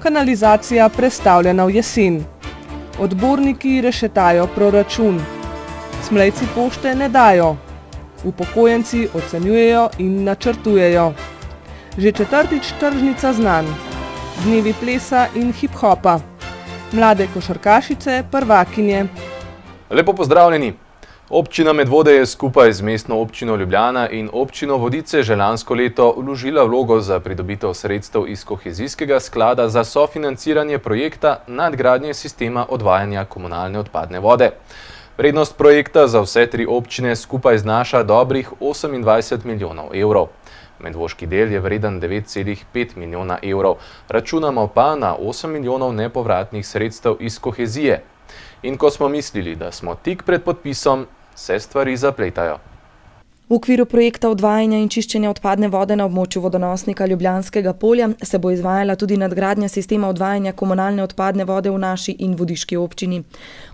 Kanalizacija prestavljena v jesen. Odborniki rešetajo proračun. Smlejci pošte ne dajo. Upokojenci ocenjujejo in načrtujejo. Že četrtič tržnica znanj. Dnevi plesa in hip-hopa. Mlade košarkašice, prvakinje. Lepo pozdravljeni! Občina Medvode je skupaj z Mestno občino Ljubljana in občino Vodice že lansko leto vložila vlogo za pridobitev sredstev iz kohezijskega sklada za sofinanciranje projekta nadgradnje sistema odvajanja komunalne odpadne vode. Vrednost projekta za vse tri občine skupaj znaša dobrih 28 milijonov evrov. Medvoški del je vreden 9,5 milijona evrov, računamo pa na 8 milijonov nepovratnih sredstev iz kohezije. In ko smo mislili, da smo tik pred podpisom, se stvari zapletajo. V okviru projekta odvajanja in čiščenja odpadne vode na območju vodonosnika Ljubljanskega polja se bo izvajala tudi nadgradnja sistema odvajanja komunalne odpadne vode v naši in Vodiški občini.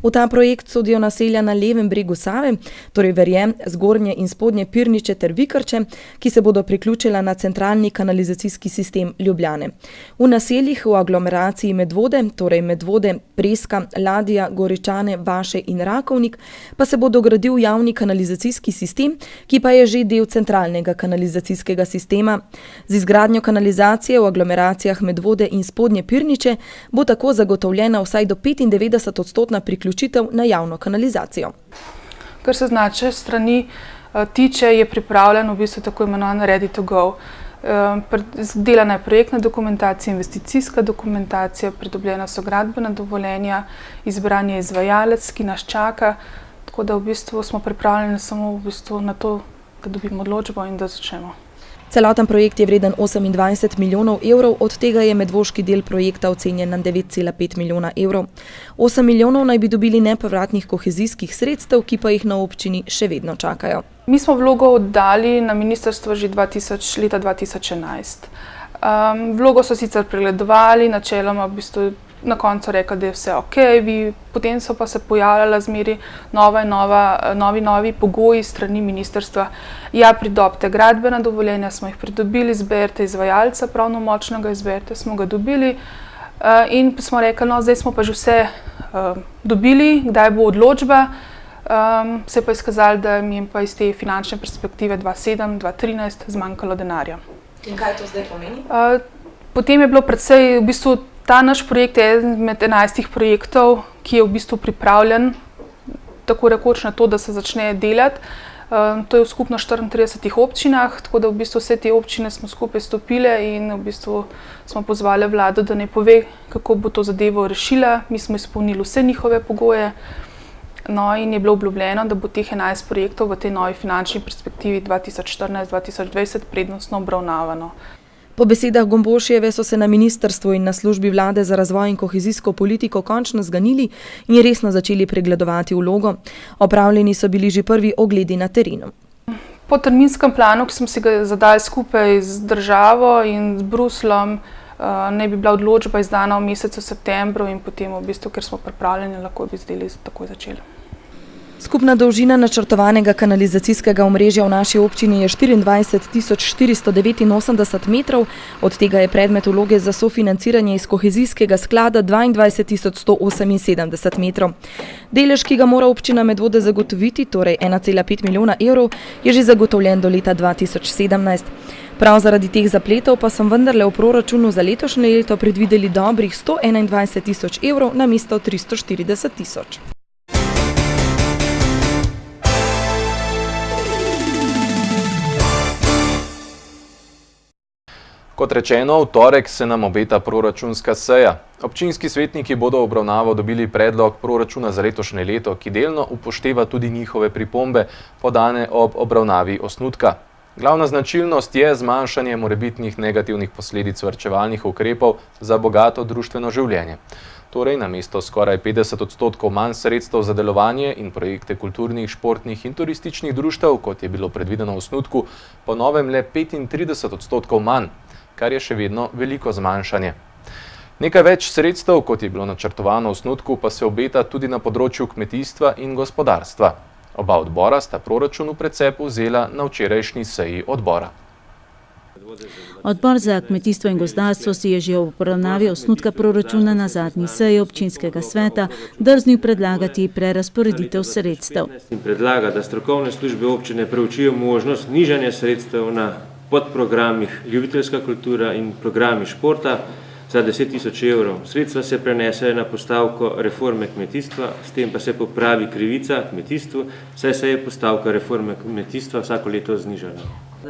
V ta projekt sodijo naselja na levem bregu Save, torej Verjem, Zgornje in Spodnje Pirniče ter Vikrče, ki se bodo priključila na centralni kanalizacijski sistem Ljubljane. V naseljih v aglomeraciji Medvode, torej Medvode, Preska, Ladja, Goričane, Vaše in Rakovnik, pa se bo dogradil javni kanalizacijski sistem, ki pa je že del centralnega kanalizacijskega sistema. Z izgradnjo kanalizacije v aglomeracijah Medvode in Spodnje Pirniče bo tako zagotovljena vsaj do 95% priključitev na javno kanalizacijo. Kar se z naše strani tiče, je pripravljen v bistvu tako imenovan ready to go. Delana je projektna dokumentacija, investicijska dokumentacija, pridobljena so gradbena dovoljenja, izbran je izvajalec, ki nas čaka, tako da v bistvu smo pripravljeni samo v bistvu na to, da dobimo odločbo in da začnemo. Celoten projekt je vreden 28 milijonov evrov, od tega je medvoški del projekta ocenjen na 9,5 milijona evrov. 8 milijonov naj bi dobili nepovratnih kohezijskih sredstev, ki pa jih na občini še vedno čakajo. Mi smo vlogo oddali na ministrstvo že leta 2011. Vlogo so sicer pregledovali, načeloma v bistvu na koncu rekli, da je vse ok, potem so pa se pojavljala zmeri novi pogoji strani ministrstva. Ja, pridobite gradbena dovoljenja, smo jih pridobili, izberite izvajalca, pravnomočnega izberite, smo ga dobili in smo rekli, no zdaj smo pa že vse dobili, kdaj bo odločba. Se je pa izkazali, da mi je pa iz te finančne perspektive 2007-2013 zmanjkalo denarja. In kaj to zdaj pomeni? Potem je bilo predvsej, v bistvu ta naš projekt je eden med 11 projektov, ki je v bistvu pripravljen tako rekoč na to, da se začne delati. To je v skupno 34 občinah, tako da v bistvu vse te občine smo skupaj stopile in v bistvu smo pozvali vlado, da ne pove, kako bo to zadevo rešila. Mi smo izpolnili vse njihove pogoje. No, in je bilo obljubljeno, da bo teh 11 projektov v tej novi finančni perspektivi 2014-2020 prednostno obravnavano. Po besedah Gombošjeve so se na ministrstvu in na službi vlade za razvoj in kohezijsko politiko končno zganili in resno začeli pregledovati vlogo. Opravljeni so bili že prvi ogledi na terenu. Po terminskem planu, ki smo si ga zadali skupaj z državo in z Bruslom, naj bi bila odločba izdana v mesecu septembru in potem v bistvu, ker smo pripravljeni, lahko bi zdaj takoj začeli. Skupna dolžina načrtovanega kanalizacijskega omrežja v naši občini je 24.489 metrov, od tega je predmet vloge za sofinanciranje iz kohezijskega sklada 22.178 metrov. Delež, ki ga mora občina Medvode zagotoviti, torej 1,5 milijona evrov, je že zagotovljen do leta 2017. Prav zaradi teh zapletov pa sem vendarle v proračunu za letošnje leto predvideli dobrih 121 tisoč evrov namesto 340 tisoč. Kot rečeno, v torek se nam obeta proračunska seja. Občinski svetniki bodo v obravnavo dobili predlog proračuna za letošnje leto, ki delno upošteva tudi njihove pripombe, podane ob obravnavi osnutka. Glavna značilnost je zmanjšanje morebitnih negativnih posledic varčevalnih ukrepov za bogato društveno življenje. Torej, namesto skoraj 50% manj sredstev za delovanje in projekte kulturnih, športnih in turističnih društev, kot je bilo predvideno v osnutku, po novem le 35% manj, kar je še vedno veliko zmanjšanje. Nekaj več sredstev, kot je bilo načrtovano v osnutku, pa se obeta tudi na področju kmetijstva in gospodarstva. Oba odbora sta proračun v precep vzela na včerajšnji seji odbora. Odbor za kmetijstvo in gozdarstvo si je že ob obravnavi osnutka proračuna na zadnji seji občinskega sveta drznil predlagati prerazporeditev sredstev. In predlaga, da strokovne službe občine preučijo možnost nižanja sredstev na podprogramih ljubiteljska kultura in programi športa za 10 tisoč evrov. Sredstva se prenesejo na postavko reforme kmetijstva, s tem pa se popravi krivica kmetijstvu, saj se je postavka reforme kmetijstva vsako leto znižala.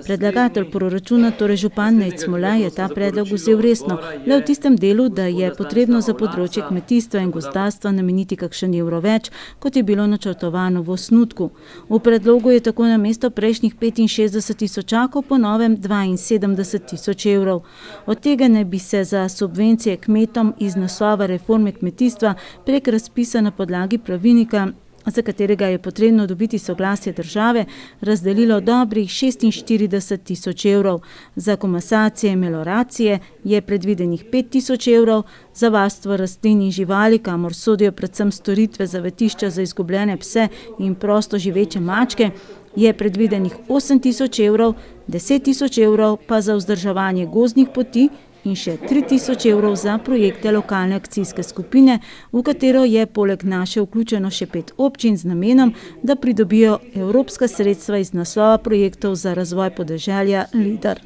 Predlagatelj proračuna, torej župan Nejc Smolaj, je ta predlog vzel resno, le v tistem delu, da je potrebno za področje kmetijstva in gozdarstva nameniti kakšen evro več, kot je bilo načrtovano v osnutku. V predlogu je tako namesto prejšnjih 65 tisočakov po novem 72 tisoč evrov. Od tega ne bi se za subvencije kmetom iz naslova reforme kmetijstva prek razpisa na podlagi pravilnika, za katerega je potrebno dobiti soglasje države, razdelilo dobrih 46 tisoč evrov. Za komasacije in meloracije je predvidenih 5 tisoč evrov, za varstvo rastlin in živali, kamor sodijo predvsem storitve zavetišča za izgubljene pse in prosto živeče mačke, je predvidenih 8 tisoč evrov, 10 tisoč evrov pa za vzdrževanje gozdnih poti in še 3 tisoč evrov za projekte lokalne akcijske skupine, v katero je poleg naše vključeno še 5 občin z namenom, da pridobijo evropska sredstva iz naslova projektov za razvoj podeželja LIDER.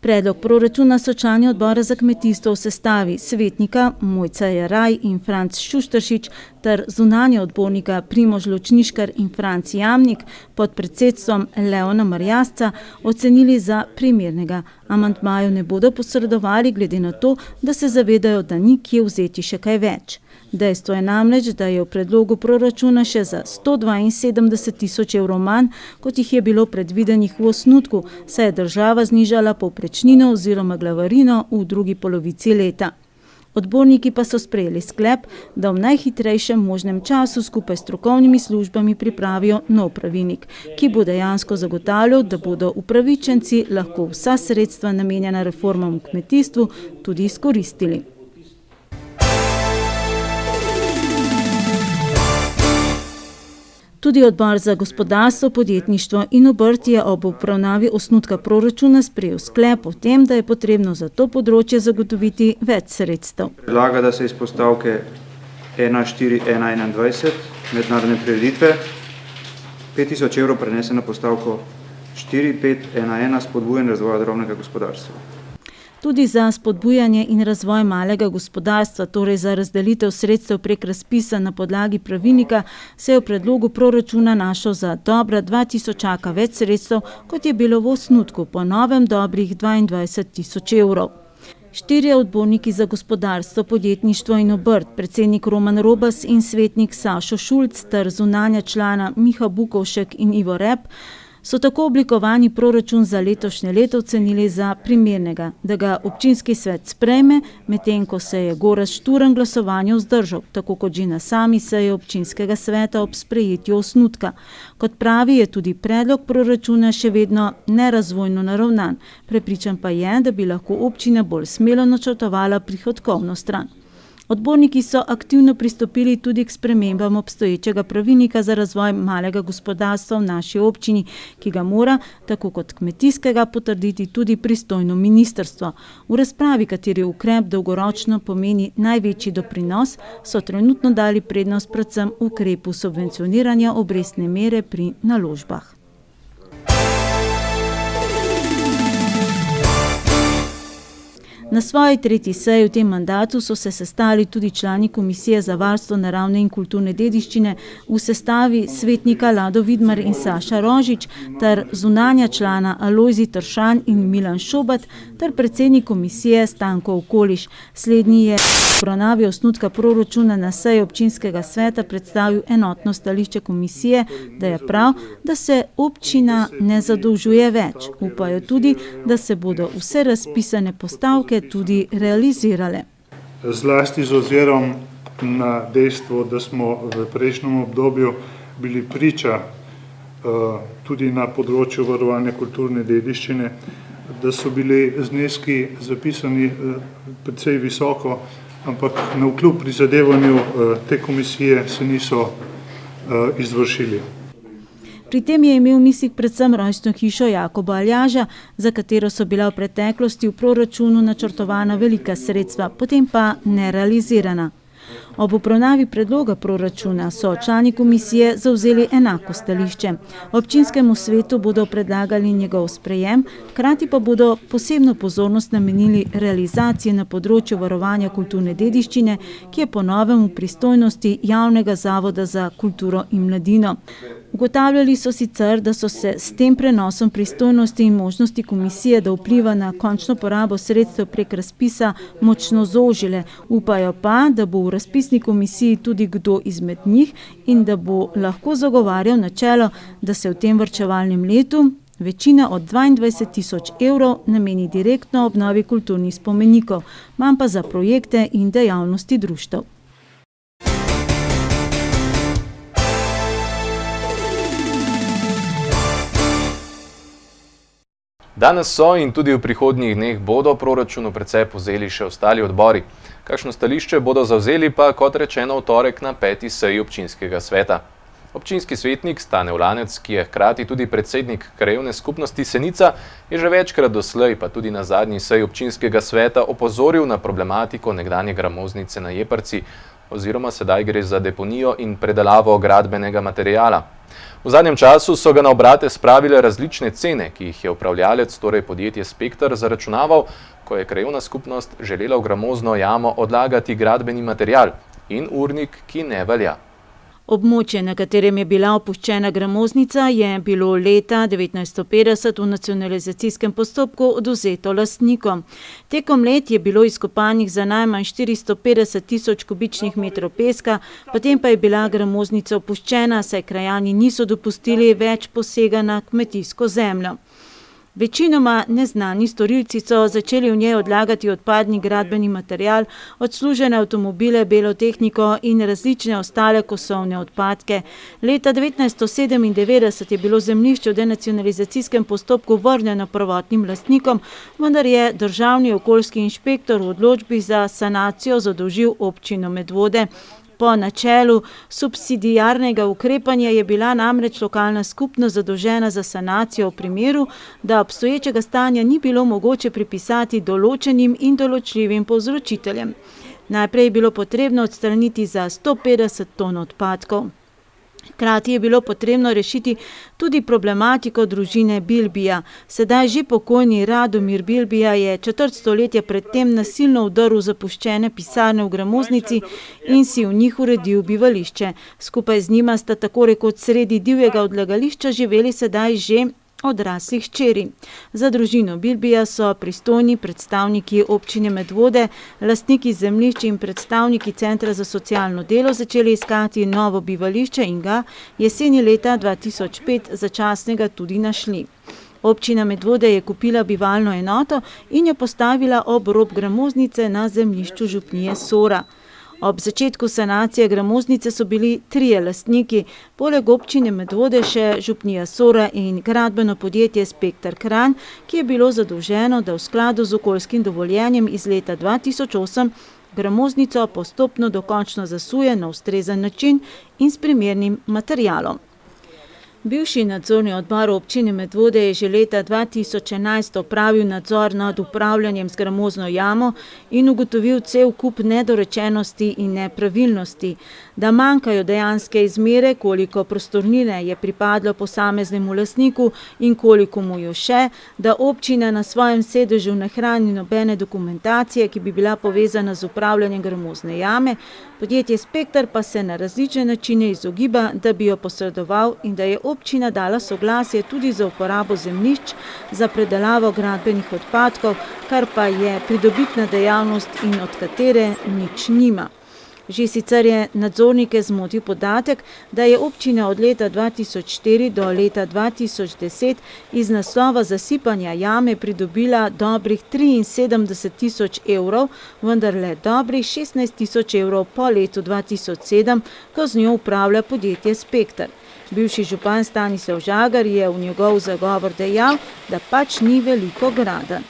Predlog proračuna so člani odbora za kmetijstvo v sestavi svetnika Mojca Jeraj in Franc Šušteršič ter zunanje odbornika Primož Ločniškar in Franc Jamnik pod predsedstvom Leona Marjasca ocenili za primernega. Amandmaju ne bodo posredovali glede na to, da se zavedajo, da ni kje vzeti še kaj več. Dejstvo je namreč, da je v predlogu proračuna še za 172 tisoč evrov manj, kot jih je bilo predvidenih v osnutku, saj je država znižala povprečnino oziroma glavarino v drugi polovici leta. Odborniki pa so sprejeli sklep, da v najhitrejšem možnem času skupaj s strokovnimi službami pripravijo nov pravilnik, ki bo dejansko zagotavljal, da bodo upravičenci lahko vsa sredstva namenjena reformam v kmetijstvu tudi izkoristili. Tudi odbor za gospodarstvo, podjetništvo in obrt je ob obravnavi osnutka proračuna sprejel sklep o tem, da je potrebno za to področje zagotoviti več sredstev. Predlaga, da se iz postavke 1.4.1.21 mednarodne prireditve 5 tisoč evrov prenese na postavko 4.5.1.1 spodbujanje razvoja drobnega gospodarstva. Tudi za spodbujanje in razvoj malega gospodarstva, torej za razdelitev sredstev prek razpisa na podlagi pravilnika, se je v predlogu proračuna našel za dobra 2 tisočaka več sredstev, kot je bilo v osnutku, po novem dobrih 22 tisoč evrov. 4 odborniki za gospodarstvo, podjetništvo in obrt, predsednik Roman Robas in svetnik Sašo Šulc ter zunanja člana Miha Bukovšek in Ivo Rep, so tako oblikovani proračun za letošnje leto ocenili za primernega, da ga občinski svet sprejme, medtem ko se je Gorazd Šturm glasovanja vzdržal, tako kot že na sami seji občinskega sveta ob sprejetju osnutka. Kot pravi, je tudi predlog proračuna še vedno nerazvojno naravnan, prepričan pa je, da bi lahko občina bolj smelo načrtovala prihodkovno stran. Odborniki so aktivno pristopili tudi k spremembam obstoječega pravilnika za razvoj malega gospodarstva v naši občini, ki ga mora, tako kot kmetijskega, potrditi tudi pristojno ministrstvo. V razpravi, kateri ukrep dolgoročno pomeni največji doprinos, so trenutno dali prednost predvsem ukrepu subvencioniranja obrestne mere pri naložbah. Na svoji 3. seji v tem mandatu so se sestali tudi člani Komisije za varstvo naravne in kulturne dediščine v sestavi svetnika Lado Vidmar in Saša Rožič ter zunanja člana Alojzij Tršan in Milan Šobat ter predsednik komisije Stanko Okoliš. Slednji je v obravnavi osnutka proračuna na seji občinskega sveta predstavil enotno stališče komisije, da je prav, da se občina ne zadolžuje več. Upajo tudi, da se bodo vse razpisane postavke tudi realizirale. Zlasti z ozirom na dejstvo, da smo v prejšnjem obdobju bili priča tudi na področju varovanja kulturne dediščine, da so bili zneski zapisani precej visoko, ampak navkljub prizadevanju te komisije se niso izvršili. Pri tem je imel v mislih predvsem rojstno hišo Jakoba Aljaža, za katero so bila v preteklosti v proračunu načrtovana velika sredstva, potem pa nerealizirana. Ob obravnavi predloga proračuna so člani komisije zavzeli enako stališče. Občinskemu svetu bodo predlagali njegov sprejem, hkrati pa bodo posebno pozornost namenili realizaciji na področju varovanja kulturne dediščine, ki je po novem v pristojnosti Javnega zavoda za kulturo in mladino. Ugotavljali so sicer, da so se s tem prenosom pristojnosti in možnosti komisije, da vpliva na končno porabo sredstev prek razpisa, močno zožile. Upajo pa, da bo v razpisni komisiji tudi kdo izmed njih in da bo lahko zagovarjal načelo, da se v tem varčevalnem letu večina od 22.000 evrov nameni direktno obnovi kulturnih spomenikov, manj pa za projekte in dejavnosti društev. Danes so in tudi v prihodnjih dneh bodo proračunu precej povzeli še ostali odbori. Kakšno stališče bodo zavzeli pa, kot rečeno, v torek na 5. seji občinskega sveta. Občinski svetnik Stane Ulanec, ki je hkrati tudi predsednik krajevne skupnosti Senica, je že večkrat doslej, pa tudi na zadnji seji občinskega sveta, opozoril na problematiko nekdanje gramoznice na Jeprci, oziroma sedaj gre za deponijo in predelavo gradbenega materiala. V zadnjem času so ga na obrate spravile različne cene, ki jih je upravljalec, torej podjetje Spekter, zaračunaval, ko je krajevna skupnost želela v gramozno jamo odlagati gradbeni material in urnik, ki ne velja. Območje, na katerem je bila opuščena gramoznica, je bilo leta 1950 v nacionalizacijskem postopku odvzeto lastnikom. Tekom let je bilo izkopanih za najmanj 450.000 kubičnih metrov peska, potem pa je bila gramoznica opuščena, saj krajani niso dopustili več posega na kmetijsko zemljo. Večinoma neznani storilci so začeli v njej odlagati odpadni gradbeni material, odslužene avtomobile, belo tehniko in različne ostale kosovne odpadke. Leta 1997 je bilo zemljišče v denacionalizacijskem postopku vrnjeno prvotnim lastnikom, vendar je državni okoljski inšpektor v odločbi za sanacijo zadolžil občino Medvode. Po načelu subsidiarnega ukrepanja je bila namreč lokalna skupnost zadolžena za sanacijo v primeru, da obstoječega stanja ni bilo mogoče pripisati določenim in določljivim povzročiteljem. Najprej je bilo potrebno odstraniti za 150 ton odpadkov. Hkrati je bilo potrebno rešiti tudi problematiko družine Bilbija. Sedaj že pokojni Radomir Bilbija je četrt stoletja predtem nasilno vdrl zapuščene pisarne v gramoznici in si v njih uredil bivališče. Skupaj z njima sta tako rekoč sredi divjega odlagališča živeli sedaj že odraslih hčeri. Za družino Bilbija so pristojni predstavniki občine Medvode, lastniki zemljišč in predstavniki Centra za socialno delo začeli iskati novo bivališče in ga jeseni leta 2005 začasnega tudi našli. Občina Medvode je kupila bivalno enoto in jo postavila ob rob gramoznice na zemljišču župnije Sora. Ob začetku sanacije gramoznice so bili 3 lastniki, poleg občine Medvode še župnija Sora in gradbeno podjetje Spekter Kranj, ki je bilo zadolženo, da v skladu z okoljskim dovoljenjem iz leta 2008 gramoznico postopno dokončno zasuje na ustrezen način in s primernim materialom. Bivši nadzorni odbor občine Medvode je že leta 2011 opravil nadzor nad upravljanjem z gramozno jamo in ugotovil cel kup nedorečenosti in nepravilnosti. Da manjkajo dejanske izmere, koliko prostornine je pripadlo posameznemu lastniku in koliko mu jo še, da občina na svojem sedežu ne hrani nobene dokumentacije, ki bi bila povezana z upravljanjem gramozne jame, podjetje Spekter pa se na različne načine izogiba, da bi jo posredoval in da je občina dala soglasje tudi za uporabo zemljišč za predelavo gradbenih odpadkov, kar pa je pridobitna dejavnost in od katere nič nima. Že sicer je nadzornike zmotil podatek, da je občina od leta 2004 do leta 2010 iz naslova zasipanja jame pridobila dobrih 73.000 evrov, vendar le dobrih 16.000 evrov po letu 2007, ko z njo upravlja podjetje Spekter. Bivši župan Stanislav Žagar je v njegov zagovor dejal, da pač ni veliko graden.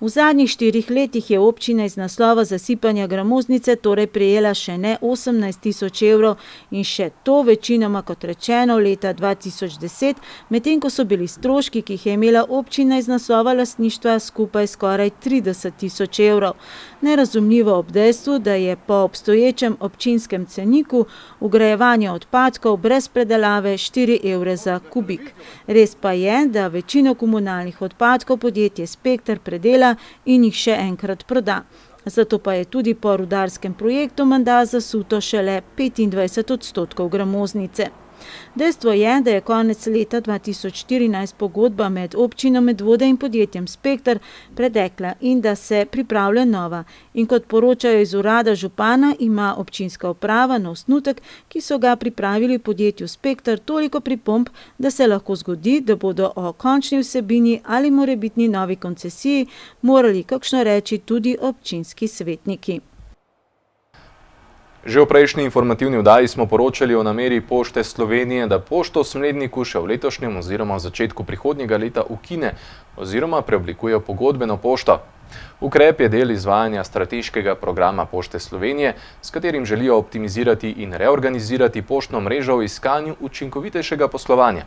V zadnjih 4 letih je občina iz naslova zasipanja gramoznice torej prejela še ne 18 tisoč evrov in še to večinoma, kot rečeno, leta 2010, medtem ko so bili stroški, ki jih je imela občina iz naslova lastništva, skupaj skoraj 30 tisoč evrov. Nerazumljivo ob dejstvu, da je po obstoječem občinskem ceniku vgrajevanje odpadkov brez predelave 4 evre za kubik. Res pa je, da večino komunalnih odpadkov podjetje Spekter predela in jih še enkrat proda. Zato pa je tudi po rudarskem projektu menda zasuto šele 25% gramoznice. Dejstvo je, da je konec leta 2014 pogodba med občino Medvode in podjetjem Spekter pretekla in da se pripravlja nova. In kot poročajo iz urada župana, ima občinska uprava na osnutek, ki so ga pripravili v podjetju Spekter, toliko pripomb, da se lahko zgodi, da bodo o končni vsebini ali morebitni novi koncesiji morali kakšno reči tudi občinski svetniki. Že v prejšnji informativni oddaji smo poročali o nameri Pošte Slovenije, da pošto v Smledniku še v letošnjem oziroma v začetku prihodnjega leta ukine oziroma preoblikuje v pogodbeno pošto. Ukrep je del izvajanja strateškega programa Pošte Slovenije, s katerim želijo optimizirati in reorganizirati poštno mrežo v iskanju učinkovitejšega poslovanja.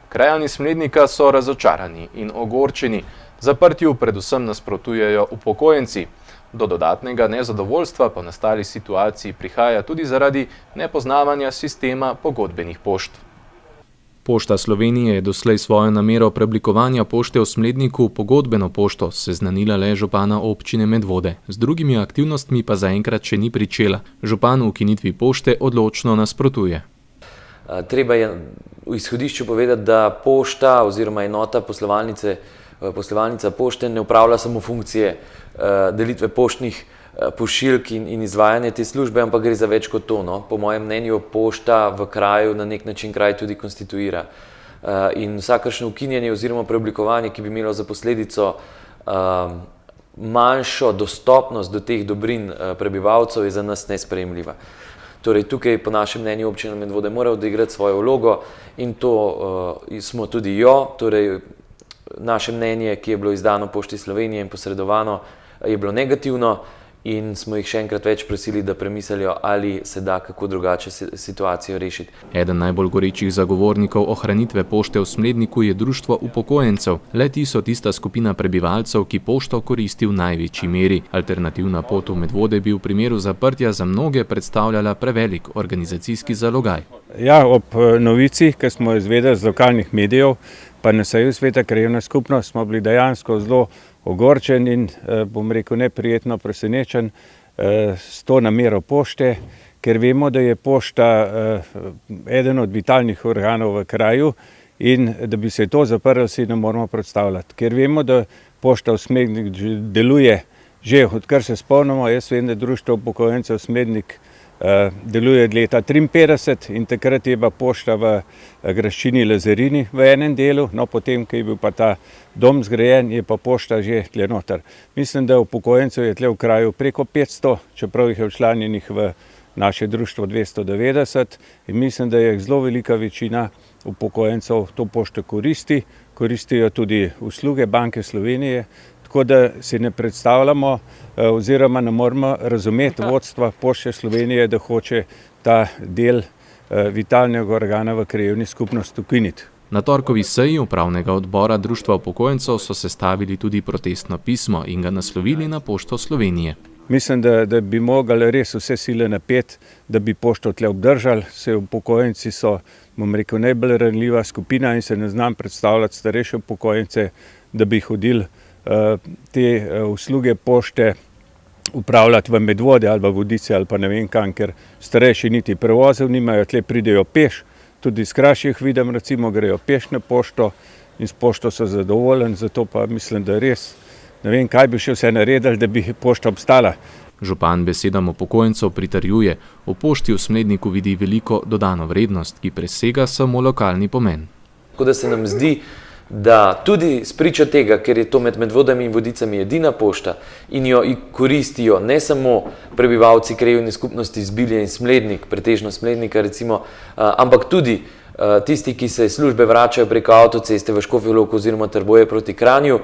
Krajani Smlednika so razočarani in ogorčeni, zaprtju predvsem nasprotujejo upokojenci. Do dodatnega nezadovoljstva po nastali situaciji prihaja tudi zaradi nepoznavanja sistema pogodbenih pošt. Pošta Slovenije je doslej svojo namero preoblikovanja pošte v Smledniku v pogodbeno pošto seznanila le župana občine Medvode. Z drugimi aktivnostmi pa zaenkrat še ni pričela. Župan v ukinitvi pošte odločno nasprotuje. Treba je v izhodišču povedati, da pošta oziroma enota poslovalnica pošte ne upravlja samo funkcije delitve poštnih pošiljk in izvajanje te službe, ampak gre za več kot to. Po mojem mnenju pošta v kraju na nek način kraj tudi konstituira. In vsakršno ukinjanje oziroma preoblikovanje, ki bi imelo za posledico manjšo dostopnost do teh dobrin prebivalcev, je za nas nesprejemljiva. Torej, tukaj po našem mnenju občina Medvode mora odigrati svojo vlogo in to smo tudi jo. Torej, naše mnenje, ki je bilo izdano Pošti Slovenije in posredovano, je bilo negativno in smo jih še enkrat več prosili, da premislijo, ali se da kako drugače situacijo rešiti. Eden najbolj gorečih zagovornikov ohranitve pošte v Smledniku je Društvo upokojencev. Le-ti so tista skupina prebivalcev, ki pošto koristi v največji meri. Alternativna pot v Medvode bi v primeru zaprtja za mnoge predstavljala prevelik organizacijski zalogaj. Ja, ob novici, ki smo izvedeli z lokalnih medijev, pa na seji Sveta krajevna skupnost, smo bili dejansko zelo ogorčen in, bom rekel, neprijetno presenečen s to namero pošte, ker vemo, da je pošta eden od vitalnih organov v kraju in da bi se to zaprlo, si ne moramo predstavljati. Ker vemo, da pošta v Smledniku deluje že odkar se spomnimo. Jaz vem, da Društvo upokojencev Smlednik deluje od leta 1953 in takrat je bila pošta v graščini Lazarini v enem delu, no potem, ko je bil pa ta dom zgrajen, je pa pošta že tle noter. Mislim, da upokojencev je tle v kraju preko 500, čeprav jih je včlanjenih v naše društvo 290 in mislim, da je zelo velika večina upokojencev to pošto koristijo tudi usluge Banke Slovenije, tako da si ne predstavljamo oziroma ne moramo razumeti vodstva Pošte Slovenije, da hoče ta del vitalnega organa v krajevni skupnosti ukiniti. Na torkovi seji upravnega odbora Društva upokojencev so sestavili tudi protestno pismo in ga naslovili na Pošto Slovenije. Mislim, da bi mogli res vse sile napeti, da bi pošto tle obdržali. Vse upokojenci so, bom rekel, najbolj ranljiva skupina in se ne znam predstavljati starejše upokojence, da bi hodili te usluge pošte upravljati v Medvode ali v Vodice ali pa ne vem kam, ker starejši niti prevozov nimajo, tle pridejo peš, tudi iz krajših vidim, recimo grejo peš na pošto in s pošto so zadovoljni, zato pa mislim, da res ne vem, kaj bi še vse naredili, da bi pošta obstala. Župan besedam upokojencev pritrjuje, v pošti v Smledniku vidi veliko dodano vrednost, ki presega samo lokalni pomen. Tako da se nam zdi, da tudi spričo tega, ker je to med Medvodami in Vodicami edina pošta in jo koristijo ne samo prebivalci krajevne skupnosti Zbilje in Smlednik, pretežno Smlednika recimo, ampak tudi tisti, ki se službe vračajo preko avtoceste v Škofjo Loko oziroma Trboje proti Kranju,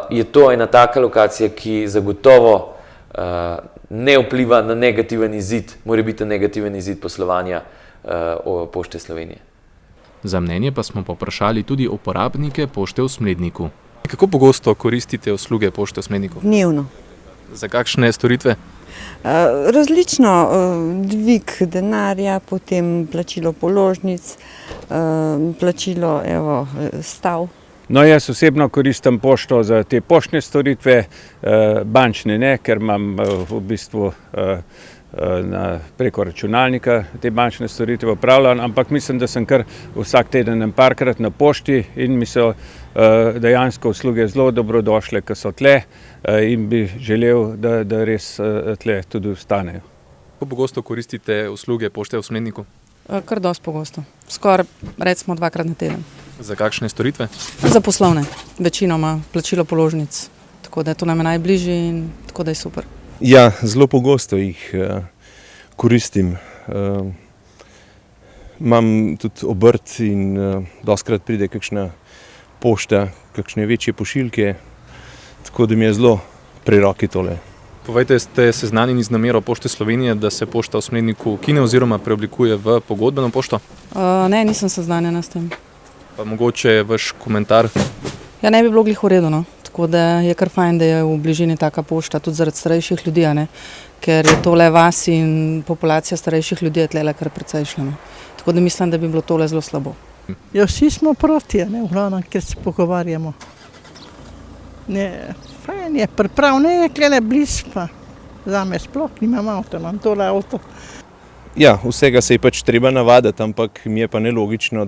je to ena taka lokacija, ki zagotovo ne vpliva na negativen izid, mora biti negativen izid poslovanja Pošte Slovenije. Za mnenje pa smo povprašali tudi uporabnike pošte v Smledniku. Kako pogosto koristite usluge pošte v Smledniku? Dnevno. Za kakšne storitve? Različno, dvig denarja, potem plačilo položnic, plačilo stav. No, jaz osebno koristim pošto za te poštne storitve, bančne ne, ker imam v bistvu preko računalnika te bančne storitve opravljam, ampak mislim, da sem kar vsak teden parkrat na pošti in mi so dejansko usluge zelo dobrodošle, ki so tle in bi želel, da res tle tudi ostanejo. Kako pogosto koristite usluge pošte v Smledniku? Kar dosti pogosto. Skoraj recimo 2-krat na teden. Za kakšne storitve? Za poslovne, večinoma plačilo položnic, tako da je to nam najbližje in tako da je super. Ja, zelo pogosto jih koristim. Imam tudi obrt in dostikrat pride kakšna pošta, kakšne večje pošiljke, tako da mi je zelo pri roki tole. Povejte, ste seznanjeni z namero Pošte Slovenije, da se pošta v Smledniku ukine oziroma preoblikuje v pogodbeno pošto? Ne, nisem seznanjena s tem. Pa mogoče vaš komentar? Ja, ne bi bilo glih v redu, no. Tako da je kar fajn, da je v bližini taka pošta, tudi zaradi starejših ljudi, ne? Ker je tole vas in populacija starejših ljudi je tlele kar precejšnja. No? Tako da mislim, da bi bilo tole zelo slabo. Ja, vsi smo proti, ne, v glavnem, ker se pogovarjamo. Ne, fajn je, pripravno je tlele blizu, pa zame sploh nimam avto, imam tole avto. Ja, vsega se je pač treba navaditi, ampak mi je pa nelogično,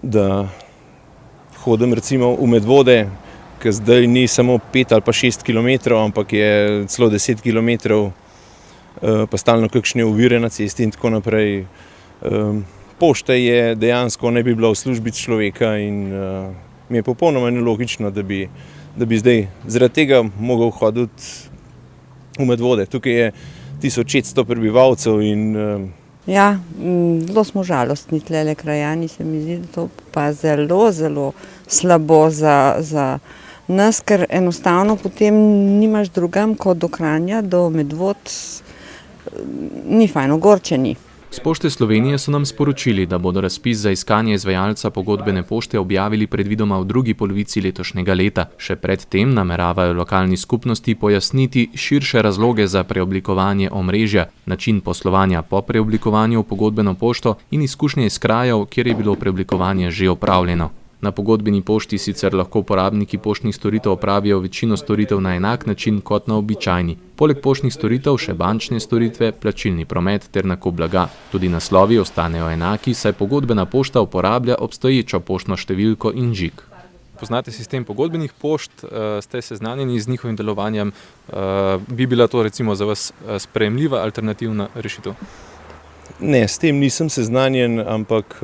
da hodim recimo v Medvode, ki zdaj ni samo 5 ali pa 6 kilometrov, ampak je celo 10 kilometrov, pa stalno kakšne ovire na cesti in tako naprej. Pošta je dejansko ne bi bila v službi človeka in mi je popolnoma nelogično, da bi zdaj zaradi tega mogel hoditi v Medvode. Tukaj je 1600 prebivalcev in Ja, zelo smo žalostni tlele krajani, se mi zdi, da to pa zelo, zelo slabo za nas, ker enostavno potem nimaš drugam kot do Kranja, do Medvod, ni fajn, ogorčeni. S Pošte Slovenije so nam sporočili, da bodo razpis za iskanje izvajalca pogodbene pošte objavili predvidoma v drugi polovici letošnjega leta. Še pred tem nameravajo lokalni skupnosti pojasniti širše razloge za preoblikovanje omrežja, način poslovanja po preoblikovanju v pogodbeno pošto in izkušnje iz krajev, kjer je bilo preoblikovanje že opravljeno. Na pogodbeni pošti sicer lahko uporabniki poštnih storitev opravijo večino storitev na enak način kot na običajni. Poleg poštnih storitev še bančne storitve, plačilni promet ter nakup blaga. Tudi naslovi ostanejo enaki, saj pogodbena pošta uporablja obstoječo poštno številko in žig. Poznate sistem pogodbenih pošt, ste seznanjeni z njihovim delovanjem, bi bila to recimo za vas sprejemljiva alternativna rešitev? Ne, s tem nisem seznanjen, ampak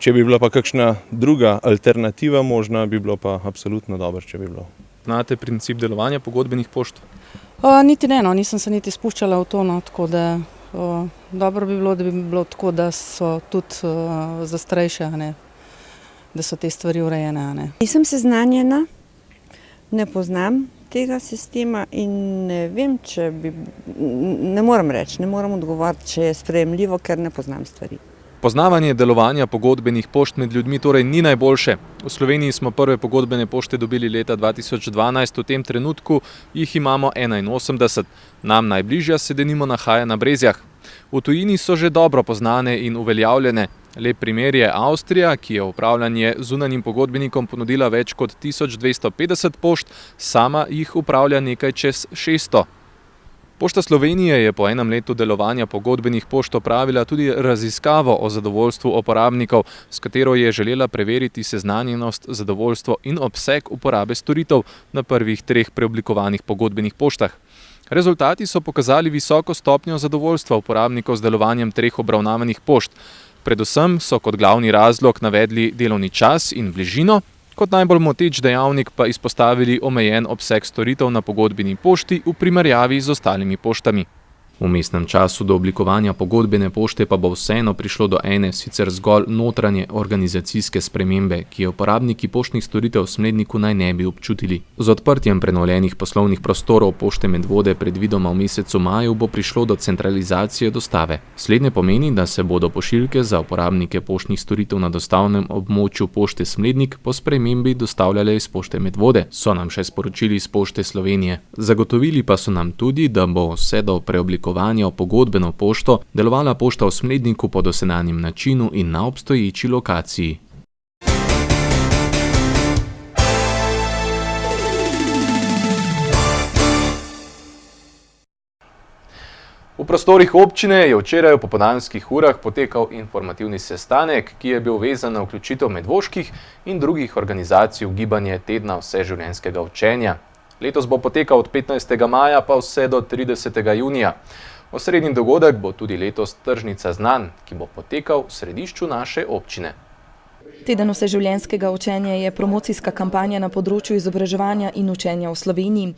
če bi bila pa kakšna druga alternativa možna, bi bilo pa absolutno dobro, če bi bilo. Znate princip delovanja pogodbenih pošt? Niti ne, no, nisem se niti spuščala v to, no, tako da dobro bi bilo tako, da so tudi za starejše, ne, da so te stvari urejene. Ne. Nisem seznanjena, ne poznam tega sistema in ne vem, če bi, ne moram reči, ne moram odgovoriti, če je sprejemljivo, ker ne poznam stvari. Poznavanje delovanja pogodbenih pošt med ljudmi torej ni najboljše. V Sloveniji smo prve pogodbene pošte dobili leta 2012, v tem trenutku jih imamo 81. Nam najbližja se denimo nahaja na Brezjah. V tujini so že dobro poznane in uveljavljene. Lep primer je Avstrija, ki je v upravljanje zunanjim pogodbenikom ponudila več kot 1250 pošt, sama jih upravlja nekaj čez 600. Pošta Slovenije je po enem letu delovanja pogodbenih pošt opravila tudi raziskavo o zadovoljstvu uporabnikov, s katero je želela preveriti seznanjenost, zadovoljstvo in obseg uporabe storitev na prvih 3 preoblikovanih pogodbenih poštah. Rezultati so pokazali visoko stopnjo zadovoljstva uporabnikov z delovanjem 3 obravnavanih pošt. Predvsem so kot glavni razlog navedli delovni čas in bližino, kot najbolj moteč dejavnik pa izpostavili omejen obseg storitev na pogodbeni pošti v primerjavi z ostalimi poštami. V vmesnem času do oblikovanja pogodbene pošte pa bo vseeno prišlo do ene sicer zgolj notranje organizacijske spremembe, ki je uporabniki poštnih storitev v Smledniku naj ne bi občutili. Z odprtjem prenovljenih poslovnih prostorov Pošte Medvode predvidoma v mesecu maju bo prišlo do centralizacije dostave. Slednje pomeni, da se bodo pošiljke za uporabnike poštnih storitev na dostavnem območju Pošte Smlednik po spremembi dostavljale iz Pošte Medvode, so nam še sporočili iz Pošte Slovenije. Zagotovili pa so nam tudi, da bo vse do preoblikovanja v pogodbeno pošto delovala pošta v Smledniku po dosedanjem načinu in na obstoječi lokaciji. V prostorih občine je včeraj v popoldanskih urah potekal informativni sestanek, ki je bil vezan na vključitev medvoških in drugih organizacij v gibanje tedna vseživljenjskega učenja. Letos bo potekal od 15. maja pa vse do 30. junija. Osrednji dogodek bo tudi letos tržnica znanj, ki bo potekal v središču naše občine. Teden vseživljenjskega učenja je promocijska kampanja na področju izobraževanja in učenja v Sloveniji.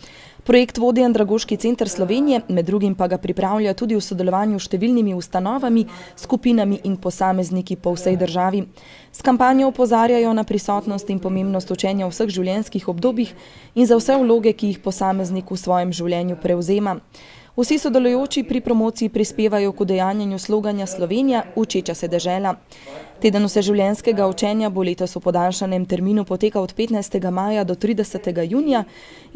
Projekt vodi Andragoški center Slovenije, med drugim pa ga pripravlja tudi v sodelovanju s številnimi ustanovami, skupinami in posamezniki po vsej državi. S kampanjo opozarjajo na prisotnost in pomembnost učenja v vseh življenjskih obdobjih in za vse vloge, ki jih posameznik v svojem življenju prevzema. Vsi sodelujoči pri promociji prispevajo k udejanjanju sloganja Slovenija, učeča se dežela. Teden vseživljenjskega učenja bo letos v podaljšanem terminu potekal od 15. maja do 30. junija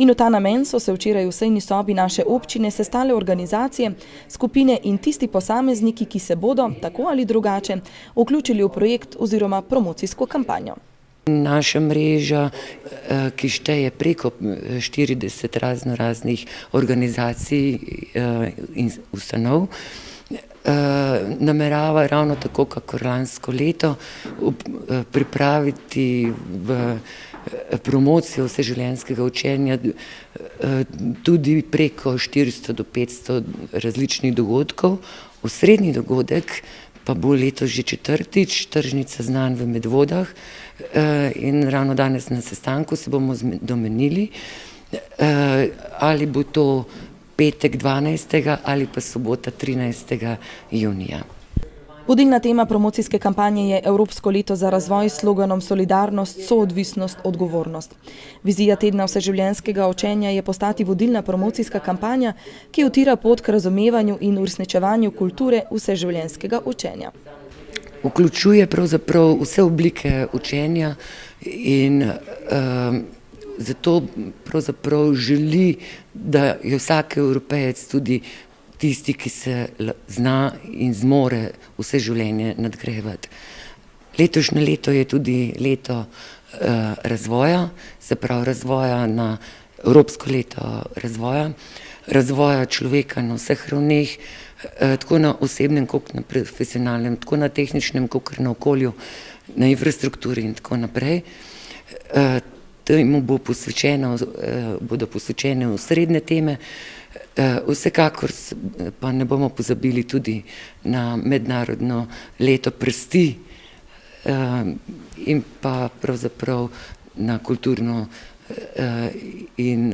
in v ta namen so se včeraj v sejni sobi naše občine sestale organizacije, skupine in tisti posamezniki, ki se bodo, tako ali drugače, vključili v projekt oziroma promocijsko kampanjo. Naša mreža, ki šteje preko 40 raznoraznih organizacij in ustanov, namerava ravno tako, kakor lansko leto, pripraviti v promocijo vseživljenjskega učenja tudi preko 400 do 500 različnih dogodkov. Osrednji dogodek pa bo letos že četrtič, tržnica znanj v Medvodah, in ravno danes na sestanku se bomo domenili, ali bo to petek 12. ali pa sobota 13. junija. Vodilna tema promocijske kampanje je Evropsko leto za razvoj s sloganom Solidarnost, soodvisnost, odgovornost. Vizija tedna vseživljenjskega učenja je postati vodilna promocijska kampanja, ki utira pot k razumevanju in uresničevanju kulture vseživljenjskega učenja. Vključuje pravzaprav vse oblike učenja in zato pravzaprav želi, da je vsak Evropejec tudi tisti, ki se zna in zmore vse življenje nadgrajevati. Letošnje leto je tudi leto razvoja, se pravi razvoja na Evropsko leto razvoja človeka na vseh ravneh, tako na osebnem, kot na profesionalnem, tako na tehničnem, kot na okolju, na infrastrukturi in tako naprej. Temu bodo posvečene osrednje teme. Vsekakor pa ne bomo pozabili tudi na mednarodno leto prsti in pa pravzaprav na kulturno in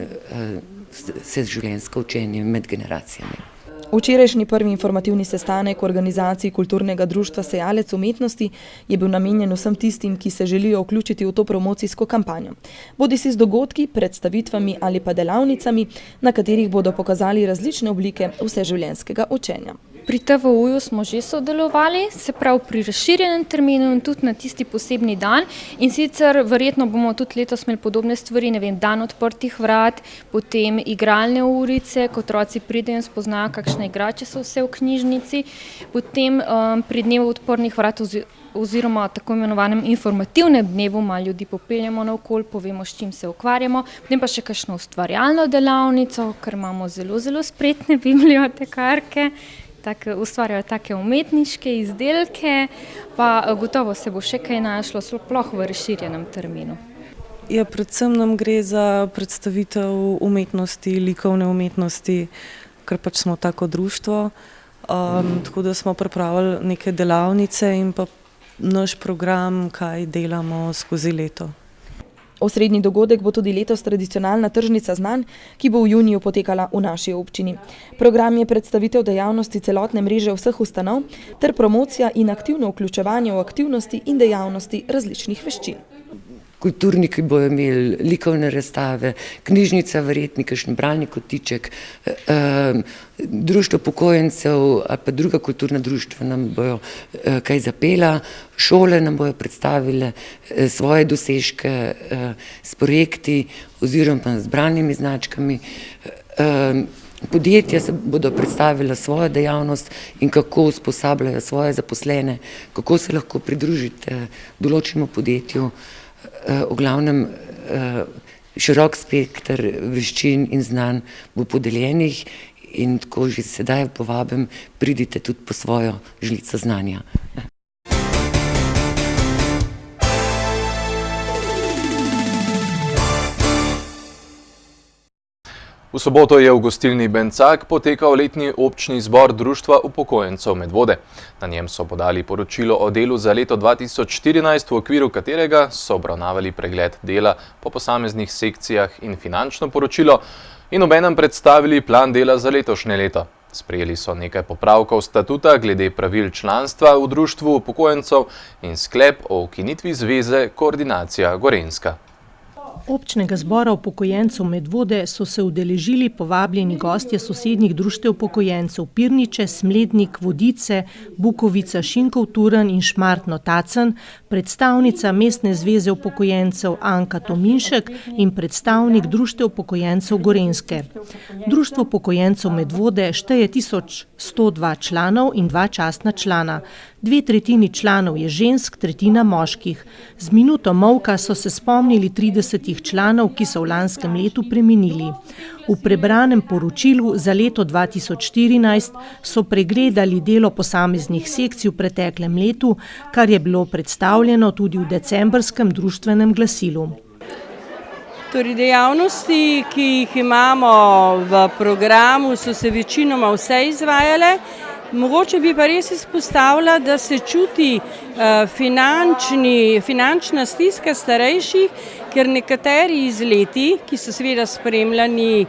vseživljenjsko učenje med generacijami. Včerajšnji prvi informativni sestanek v organizaciji kulturnega društva Sejalec umetnosti je bil namenjen vsem tistim, ki se želijo vključiti v to promocijsko kampanjo. Bodisi z dogodki, predstavitvami ali pa delavnicami, na katerih bodo pokazali različne oblike vseživljenjskega učenja. Pri TVU-ju smo že sodelovali, se pravi pri razširjenem terminu in tudi na tisti posebni dan. In sicer verjetno bomo tudi letos imeli podobne stvari, ne vem, dan odprtih vrat, potem igralne urice, ko otroci pridejo in spoznajo, kakšne igrače so vse v knjižnici, potem pri dnevu odprtih vrat oziroma tako imenovanem informativnem dnevu malo ljudi popeljemo naokoli, povemo, s čim se ukvarjamo, potem pa še kakšno ustvarjalno delavnico, ker imamo zelo, zelo spretne bibliotekarke, ustvarjajo take umetniške izdelke, pa gotovo se bo še kaj našlo, sploh v razširjenem terminu. Ja, predvsem nam gre za predstavitev umetnosti, likovne umetnosti, ker pač smo tako društvo, tako da smo pripravili neke delavnice in pa naš program, kaj delamo skozi leto. Osrednji dogodek bo tudi letos tradicionalna tržnica znanj, ki bo v juniju potekala v naši občini. Program je predstavitev dejavnosti celotne mreže vseh ustanov ter promocija in aktivno vključevanje v aktivnosti in dejavnosti različnih veščin. Kulturniki bojo imeli likovne razstave, knjižnica verjetno, kakšen bralni kotiček, društvo upokojencev ali pa druga kulturna društva nam bojo kaj zapela, šole nam bojo predstavile svoje dosežke s projekti oziroma z bralnimi značkami. Podjetja se bodo predstavila svojo dejavnost in kako usposabljajo svoje zaposlene, kako se lahko pridružite določenemu podjetju. V glavnem širok spekter veščin in znanj bo podeljenih in tako že sedaj povabim, pridite tudi po svojo žlico znanja. V soboto je v gostilni Bencak potekal letni občni zbor Društva upokojencev Medvode. Na njem so podali poročilo o delu za leto 2014, v okviru katerega so obravnavali pregled dela po posameznih sekcijah in finančno poročilo in obenem predstavili plan dela za letošnje leto. Sprejeli so nekaj popravkov statuta glede pravil članstva v Društvu upokojencev in sklep o ukinitvi zveze Koordinacija Gorenjska. Občnega zbora upokojencev Medvode so se udeležili povabljeni gostje sosednjih društev upokojencev Pirniče, Smlednik, Vodice, Bukovica, Šinkov Turn in Šmartno Tacen, predstavnica Mestne zveze upokojencev Anka Tominšek in predstavnik društev upokojencev Gorenjske. Društvo upokojencev Medvode šteje 1102 članov in 2 častna člana. 2/3 članov je žensk, 1/3 moških. Z minuto molka so se spomnili 30 članov, ki so v lanskem letu preminili. V prebranem poročilu za leto 2014 so pregledali delo posameznih sekcij v preteklem letu, kar je bilo predstavljeno tudi v decembrskem društvenem glasilu. Torej, dejavnosti, ki jih imamo v programu, so se večinoma vse izvajale. Mogoče bi pa res izpostavila, da se čuti finančna stiska starejših, ker nekateri izleti, ki so seveda spremljani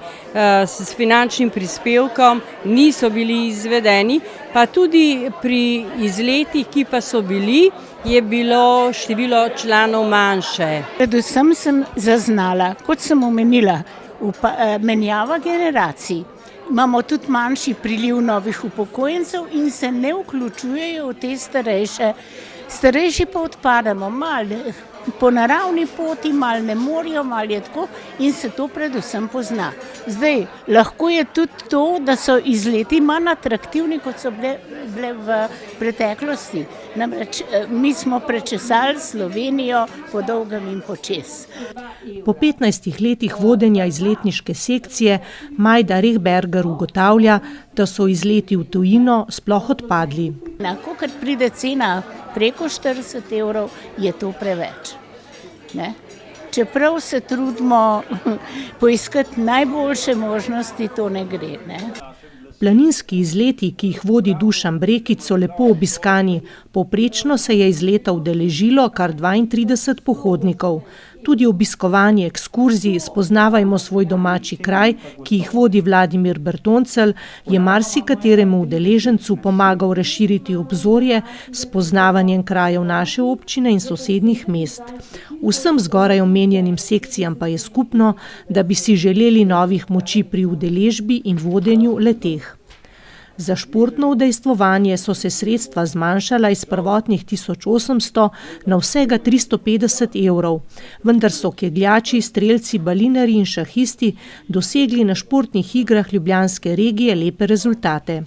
s finančnim prispevkom, niso bili izvedeni, pa tudi pri izletih, ki pa so bili, je bilo število članov manjše. Predvsem sem zaznala, kot sem omenila, menjava generacij. Imamo tudi manjši priliv novih upokojencev in se ne vključujejo v te starejše. Starejši pa odpadamo malo po naravni poti, malo ne morajo, malo je tako in se to predvsem pozna. Zdaj, lahko je tudi to, da so izleti manj atraktivni, kot so bile v preteklosti. Namreč mi smo prečesali Slovenijo po dolgem in počez. Po 15 letih vodenja izletniške sekcije Majda Rehberger ugotavlja, da so izleti v tujino sploh odpadli. Ko pride cena preko 40 €, je to preveč. Ne? Čeprav se trudimo poiskati najboljše možnosti, to ne gre. Ne? Planinski izleti, ki jih vodi Dušan Brekić, so lepo obiskani. Povprečno se je izleta udeležilo kar 32 pohodnikov. Tudi obiskovanje ekskurzij Spoznavajmo svoj domači kraj, ki jih vodi Vladimir Bertoncelj, je marsikateremu udeležencu pomagal razširiti obzorje s poznavanjem krajev naše občine in sosednjih mest. Vsem zgoraj omenjenim sekcijam pa je skupno, da bi si želeli novih moči pri udeležbi in vodenju le-teh. Za športno udejstvovanje so se sredstva zmanjšala iz prvotnih 1800 na vsega 350 €, vendar so kegljači, strelci, balinari in šahisti dosegli na športnih igrah ljubljanske regije lepe rezultate.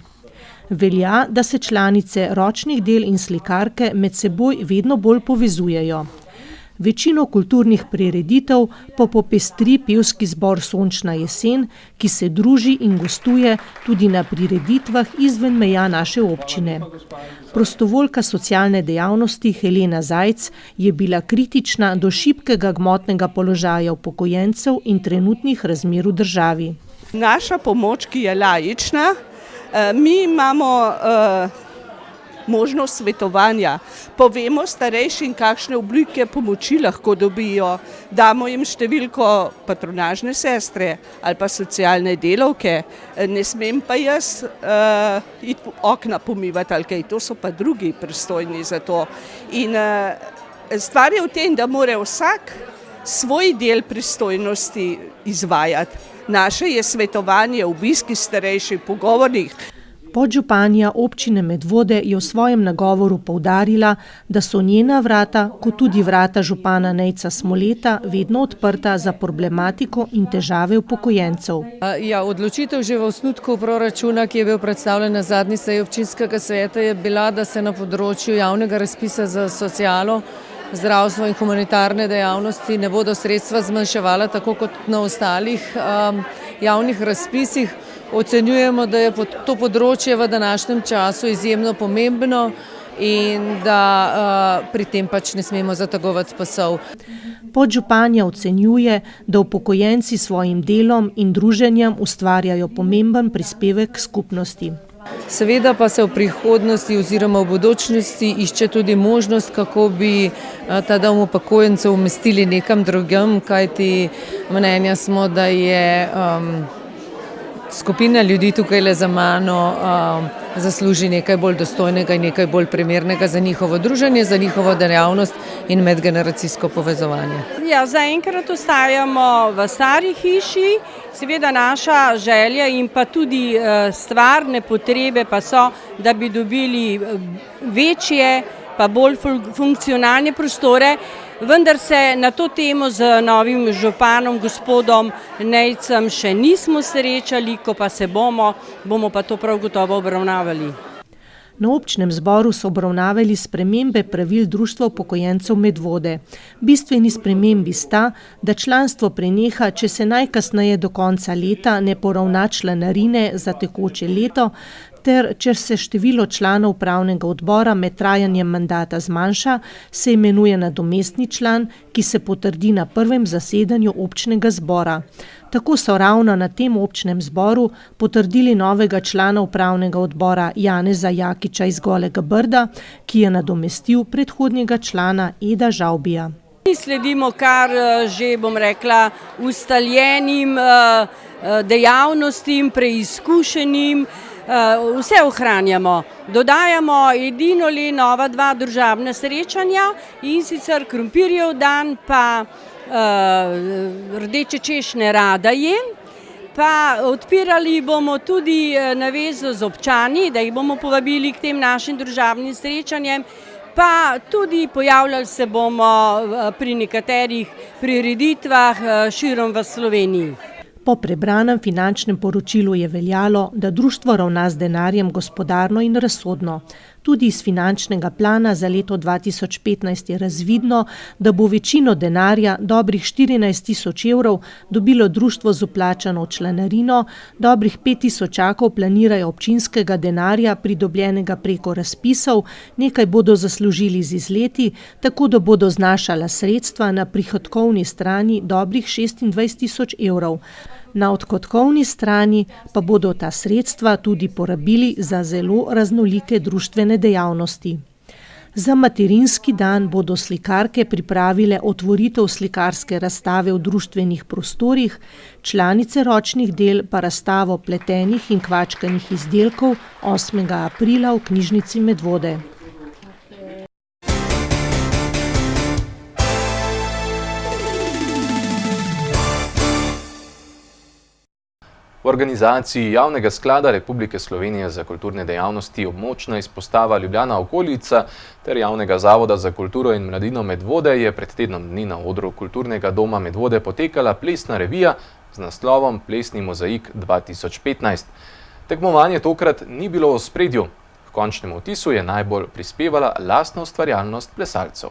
Velja, da se članice ročnih del in slikarke med seboj vedno bolj povezujejo. Večino kulturnih prireditev pa popestri pevski zbor Sončna jesen, ki se druži in gostuje tudi na prireditvah izven meja naše občine. Prostovoljka socialne dejavnosti Helena Zajc je bila kritična do šibkega gmotnega položaja upokojencev in trenutnih razmer v državi. Naša pomoč, ki je laična, mi imamo možnost svetovanja. Povemo starejšim, kakšne oblike pomoči lahko dobijo, damo jim številko patronažne sestre ali pa socialne delavke. Ne smem pa jaz iti okna pomivati ali kaj, to so pa drugi pristojni za to. In stvar je v tem, da mora vsak svoj del pristojnosti izvajati. Naše je svetovanje, obiski starejših, pogovorih. Podžupanja občine Medvode je v svojem nagovoru poudarila, da so njena vrata, kot tudi vrata župana Nejca Smoleta, vedno odprta za problematiko in težave upokojencev. Ja, odločitev že v osnutku proračuna, ki je bil predstavljen na zadnji seji občinskega sveta, je bila, da se na področju javnega razpisa za socialo, zdravstvo in humanitarne dejavnosti ne bodo sredstva zmanjševala tako kot na ostalih javnih razpisih. Ocenjujemo, da je to področje v današnjem času izjemno pomembno in da pri tem pač ne smemo zategovati pasov. Podžupanja ocenjuje, da upokojenci s svojim delom in druženjem ustvarjajo pomemben prispevek skupnosti. Seveda pa se v prihodnosti oziroma v bodočnosti išče tudi možnost, kako bi ta dom upokojencev umestili nekam drugam, kajti mnenja smo, da je skupina ljudi tukaj le za mano zasluži nekaj bolj dostojnega in nekaj bolj primernega za njihovo druženje, za njihovo dejavnost in medgeneracijsko povezovanje. Ja, zaenkrat ostajamo v stari hiši, seveda naša želja in pa tudi stvarne potrebe pa so, da bi dobili večje pa bolj funkcionalne prostore, vendar se na to temo z novim županom, gospodom Nejcem, še nismo srečali, ko pa se bomo pa to prav gotovo obravnavali. Na občnem zboru so obravnavali spremembe pravil Društva upokojencev Medvode. Bistveni spremembi sta, da članstvo preneha, če se najkasneje do konca leta ne poravna članarine za tekoče leto, ter če se število članov upravnega odbora med trajanjem mandata zmanjša, se imenuje nadomestni član, ki se potrdi na prvem zasedanju občnega zbora. Tako so ravno na tem občnem zboru potrdili novega člana upravnega odbora Janeza Jakiča iz Golega Brda, ki je nadomestil predhodnjega člana Eda Žavbija. Mi sledimo kar že, bom rekla, ustaljenim dejavnostim, preizkušenim, vse ohranjamo. Dodajamo edino le nova 2 družabna srečanja, in sicer krompirjev dan pa rdeče češnje radaje. Pa odpirali bomo tudi navezo z občani, da jih bomo povabili k tem našim družabnim srečanjem, pa tudi pojavljali se bomo pri nekaterih prireditvah širom v Sloveniji. Po prebranem finančnem poročilu je veljalo, da društvo ravna z denarjem gospodarno in razsodno. Tudi iz finančnega plana za leto 2015 je razvidno, da bo večino denarja, dobrih 14 000 evrov, dobilo društvo z vplačano članarino, dobrih 5 000 planirajo občinskega denarja, pridobljenega preko razpisov, nekaj bodo zaslužili z izleti, tako da bodo znašala sredstva na prihodkovni strani dobrih 26 000 evrov. Na odhodkovni strani pa bodo ta sredstva tudi porabili za zelo raznolike društvene dejavnosti. Za materinski dan bodo slikarke pripravile otvoritev slikarske razstave v društvenih prostorih, članice ročnih del pa razstavo pletenih in kvačkanih izdelkov 8. aprila v knjižnici Medvode. V organizaciji Javnega sklada Republike Slovenije za kulturne dejavnosti območna izpostava Ljubljana okolica ter Javnega zavoda za kulturo in mladino Medvode je pred tednom dni na odru Kulturnega doma Medvode potekala plesna revija z naslovom Plesni mozaik 2015. Tekmovanje tokrat ni bilo v ospredju. K končnemu vtisu je najbolj prispevala lastna ustvarjalnost plesalcev.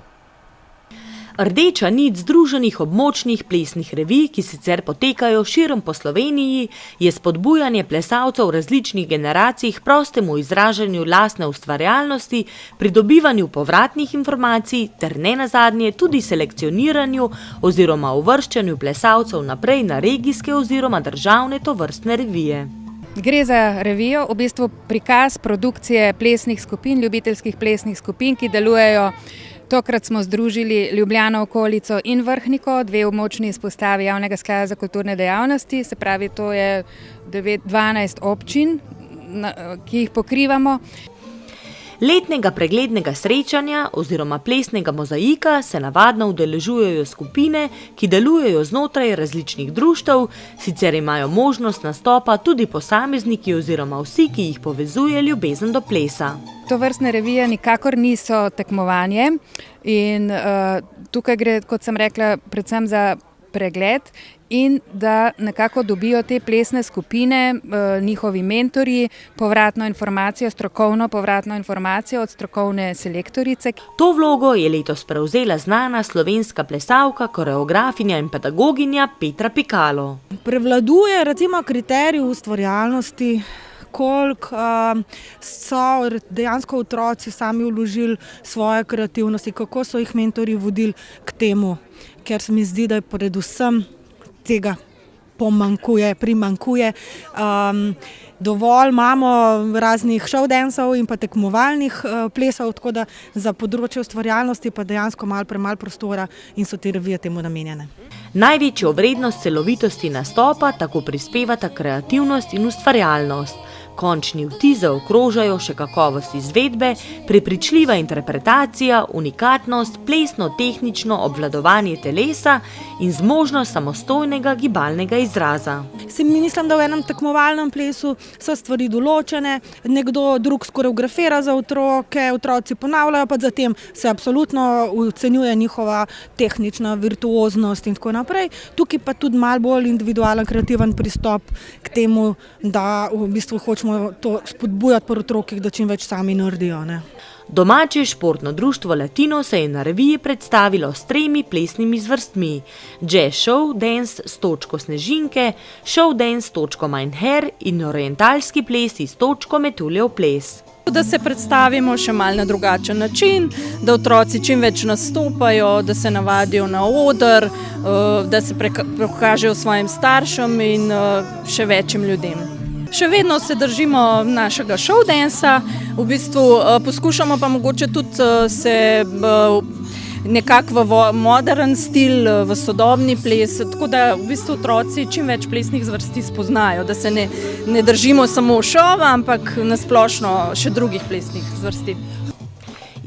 Rdeča nit združenih območnih plesnih revij, ki sicer potekajo širom po Sloveniji, je spodbujanje plesalcev različnih generacij k prostemu izražanju lastne ustvarjalnosti, pridobivanju povratnih informacij ter nenazadnje tudi selekcioniranju oziroma uvrščanju plesalcev naprej na regijske oziroma državne tovrstne revije. Gre za revijo, v bistvu prikaz produkcije plesnih skupin, ljubiteljskih plesnih skupin, ki delujejo. Tokrat smo združili Ljubljano, okolico in Vrhniko, 2 območni izpostavi Javnega sklada za kulturne dejavnosti, se pravi, to je 12 občin, ki jih pokrivamo. Letnega preglednega srečanja oziroma plesnega mozaika se navadno udeležujejo skupine, ki delujejo znotraj različnih društev, sicer imajo možnost nastopa tudi posamezniki oziroma vsi, ki jih povezuje ljubezen do plesa. Tovrstne revije nikakor niso tekmovanje in tukaj gre, kot sem rekla, predvsem za pregled in da nekako dobijo te plesne skupine, njihovi mentorji, povratno informacijo, strokovno povratno informacijo od strokovne selektorice. To vlogo je letos prevzela znana slovenska plesalka, koreografinja in pedagoginja Petra Pikalo. Prevladuje recimo kriterij ustvarjalnosti, koliko so dejansko otroci sami vložili svoje kreativnosti, kako so jih mentorji vodili k temu, ker se mi zdi, da je predvsem tega primanjkuje. Dovolj imamo raznih showdanceov in pa tekmovalnih plesov, tako da za področje ustvarjalnosti pa dejansko premalo prostora in so te revije temu namenjene. Največjo vrednost celovitosti nastopa tako prispevata kreativnost in ustvarjalnost. Končni vtis zaokrožajo še kakovost izvedbe, prepričljiva interpretacija, unikatnost, plesno-tehnično obvladovanje telesa in zmožnost samostojnega gibalnega izraza. Mislim, da v enem tekmovalnem plesu so stvari določene, nekdo drug skoreografira za otroke, otroci ponavljajo, pa zatem se absolutno ocenjuje njihova tehnična virtuoznost in tako naprej. Tukaj pa tudi malo bolj individualen, kreativen pristop k temu, da v bistvu hočemo to spodbujati pri otrokih, da čim več sami naredijo. Domače športno društvo Latino se je na reviji predstavilo s 3 plesnimi zvrstmi: jazz show dance s točko Snežinke, show dance s točko Mein Herr in orientalski plesi s točko Metuljev ples. Da se predstavimo še malo na drugačen način, da otroci čim več nastopajo, da se navadijo na oder, da se pokažejo svojim staršem in še večjim ljudem. Še vedno se držimo našega showdansa, v bistvu poskušamo pa mogoče tudi se nekako v modern stil, v sodobni ples, tako da v bistvu otroci čim več plesnih zvrsti spoznajo, da se ne držimo samo šova, ampak nasplošno še drugih plesnih zvrsti.